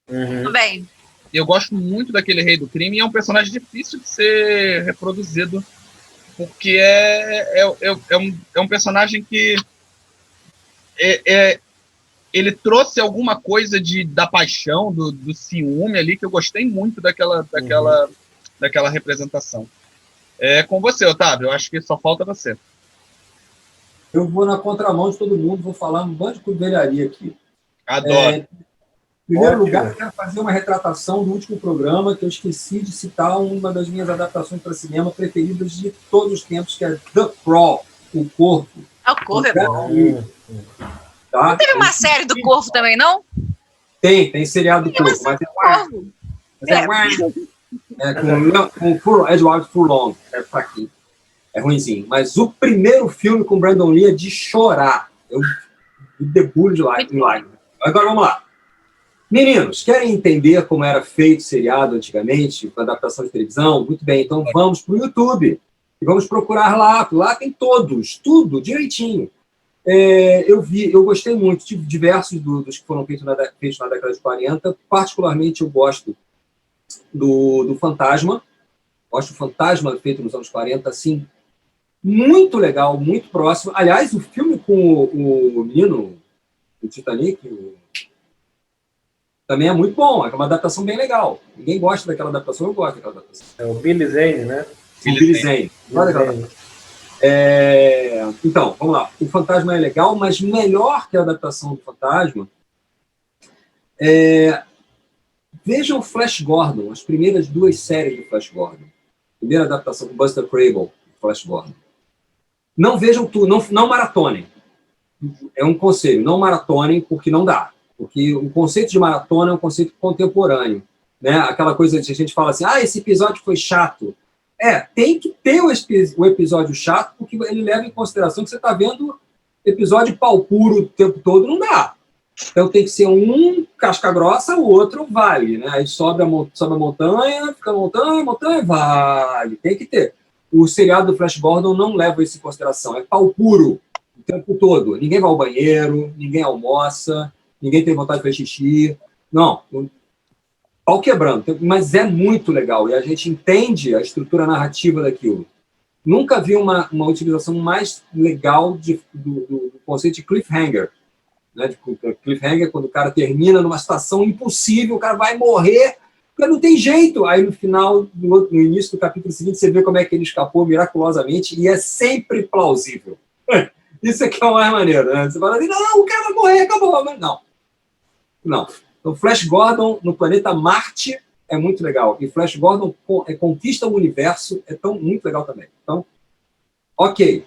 Tudo bem. Eu gosto muito daquele Rei do Crime, e é um personagem difícil de ser reproduzido, porque é um personagem que ele trouxe alguma coisa da paixão, do ciúme ali, que eu gostei muito daquela representação. Com você, Otávio, eu acho que só falta você. Eu vou na contramão de todo mundo, vou falar um bando de velharia aqui. Adoro. Em primeiro lugar, eu quero fazer uma retratação do último programa, que eu esqueci de citar uma das minhas adaptações para cinema preferidas de todos os tempos, que é The Crawl, O Corvo. O Corvo é bom. Tá? Não teve uma série do Corvo também, não? Tem seriado do Corvo. Mas com o Edward Furlong. É fraquinho. É ruimzinho. Mas o primeiro filme com Brandon Lee é de chorar. Eu debulho de lágrimas. Agora vamos lá. Meninos, querem entender como era feito seriado antigamente, com adaptação de televisão? Muito bem, então vamos para o YouTube. E vamos procurar lá. Lá tem tudo direitinho. Eu gostei muito de diversos dos que foram feitos na década de 40. Particularmente, eu gosto do Fantasma. Gosto do Fantasma feito nos anos 40, assim, muito legal, muito próximo. Aliás, o filme com o menino, o Titanic, também é muito bom, é uma adaptação bem legal. Ninguém gosta daquela adaptação, eu gosto daquela adaptação. É o Billy Zane, né? Billy Zane. Então, vamos lá. O Fantasma é legal, mas melhor que a adaptação do Fantasma, vejam Flash Gordon, as primeiras 2 séries do Flash Gordon. Primeira adaptação com Buster Crable, Flash Gordon. Não vejam tudo, não maratonem. É um conselho, não maratonem, porque não dá. Porque o conceito de maratona é um conceito contemporâneo. Né? Aquela coisa de a gente fala assim, esse episódio foi chato. Tem que ter o episódio chato, porque ele leva em consideração que você está vendo episódio pau puro o tempo todo, não dá. Então tem que ser um casca grossa, o outro vale. Né? Aí sobe a montanha, fica montanha, vale. Tem que ter. O seriado do Flash Gordon não leva isso em consideração. É pau puro o tempo todo. Ninguém vai ao banheiro, ninguém almoça, ninguém tem vontade de fazer xixi. Não. Pau quebrando. Mas é muito legal. E a gente entende a estrutura narrativa daquilo. Nunca vi uma utilização mais legal do conceito de cliffhanger. Né? Cliffhanger, quando o cara termina numa situação impossível, o cara vai morrer, porque não tem jeito. Aí no final, no início do capítulo seguinte, você vê como é que ele escapou miraculosamente, e é sempre plausível. Isso aqui é o mais maneiro. Né? Você fala assim, não, o cara vai morrer, acabou. Mas não. Então, Flash Gordon no planeta Marte é muito legal. E Flash Gordon conquista o universo, muito legal também. Então, ok.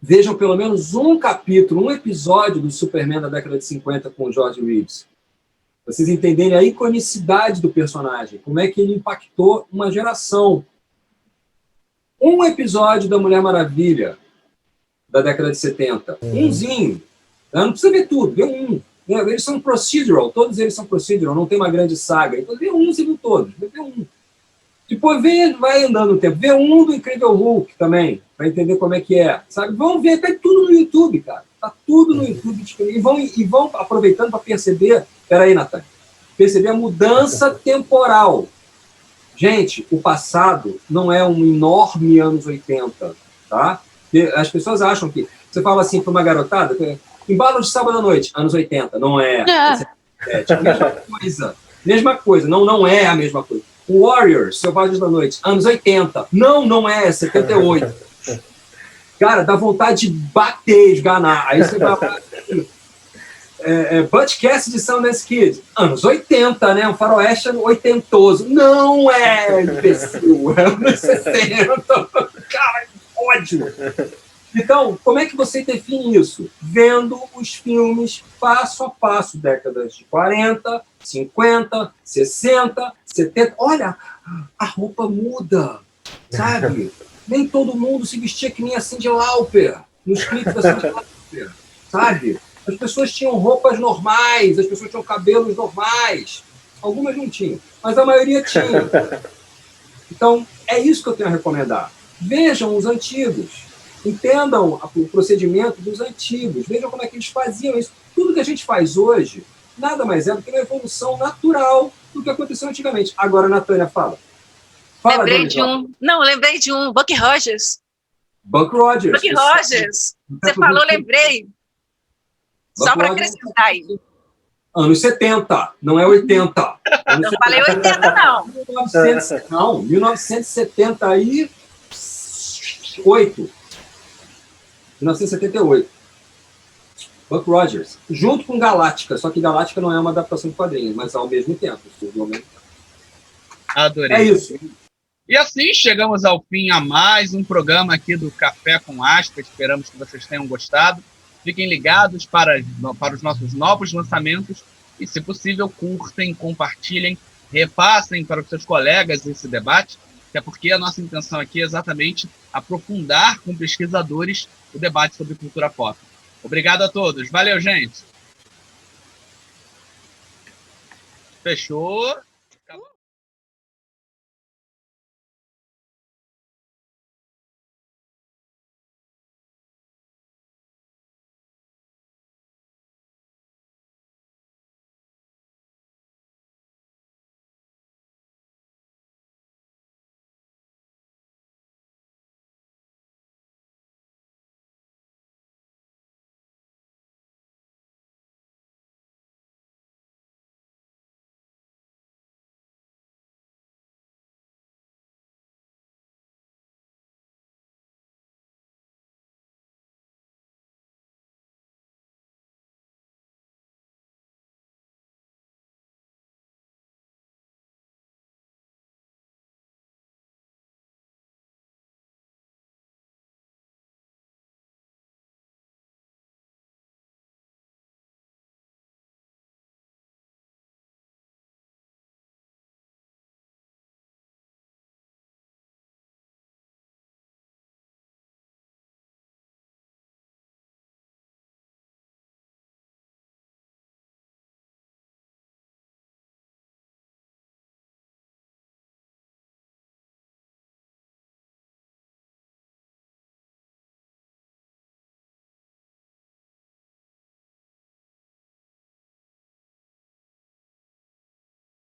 Vejam pelo menos um capítulo, um episódio do Superman da década de 50 com o George Reeves. Vocês entenderem a iconicidade do personagem, como é que ele impactou uma geração. Um episódio da Mulher Maravilha da década de 70. Umzinho. Não precisa ver tudo, vê um. Eles são procedural, todos eles são procedural, não tem uma grande saga. Então vê um, você viu todos. Vê um. Depois vai andando o tempo. Vê um do Incrível Hulk também, para entender como é que é. Sabe? Vão ver, tá tudo no YouTube, cara. Tá tudo no YouTube disponível. E vão aproveitando para perceber. Peraí, Natália. Perceber a mudança temporal. Gente, o passado não é um enorme anos 80, tá? As pessoas acham que... Você fala assim para uma garotada, embalo de sábado à noite, anos 80, não é. Mesma coisa, não é a mesma coisa. Warriors, Selvagens da Noite, anos 80, não é, 78. Cara, dá vontade de bater, esganar. Aí você vai Butch Cassidy de Sundance Kid, anos 80, né? Um faroeste oitentoso. Não é, imbecil, é anos 60. Cara, ódio. Então, como é que você define isso? Vendo os filmes passo a passo, décadas de 40, 50, 60, 70. Olha, a roupa muda, sabe? Nem todo mundo se vestia que nem a Cyndi Lauper, nos clipes da Cyndi Lauper, sabe? As pessoas tinham roupas normais, as pessoas tinham cabelos normais. Algumas não tinham, mas a maioria tinha. Então, é isso que eu tenho a recomendar. Vejam os antigos. Entendam o procedimento dos antigos. Vejam como é que eles faziam isso. Tudo que a gente faz hoje nada mais é do que uma evolução natural do que aconteceu antigamente. Agora, Natânia, fala. Lembrei de um. Buck Rogers. Buck Rogers. Buck Rogers. Você falou, lembrei. Só para acrescentar aí. Anos 70, não é 80. Não falei 80, não. 1978. 1978. Buck Rogers. Junto com Galáctica, só que Galáctica não é uma adaptação de quadrinhos, mas ao mesmo tempo. Adorei. É isso. E assim chegamos ao fim a mais um programa aqui do Café com Aspa. Esperamos que vocês tenham gostado. Fiquem ligados para os nossos novos lançamentos e, se possível, curtem, compartilhem, repassem para os seus colegas esse debate, até porque a nossa intenção aqui é exatamente aprofundar com pesquisadores o debate sobre cultura pop. Obrigado a todos. Valeu, gente. Fechou.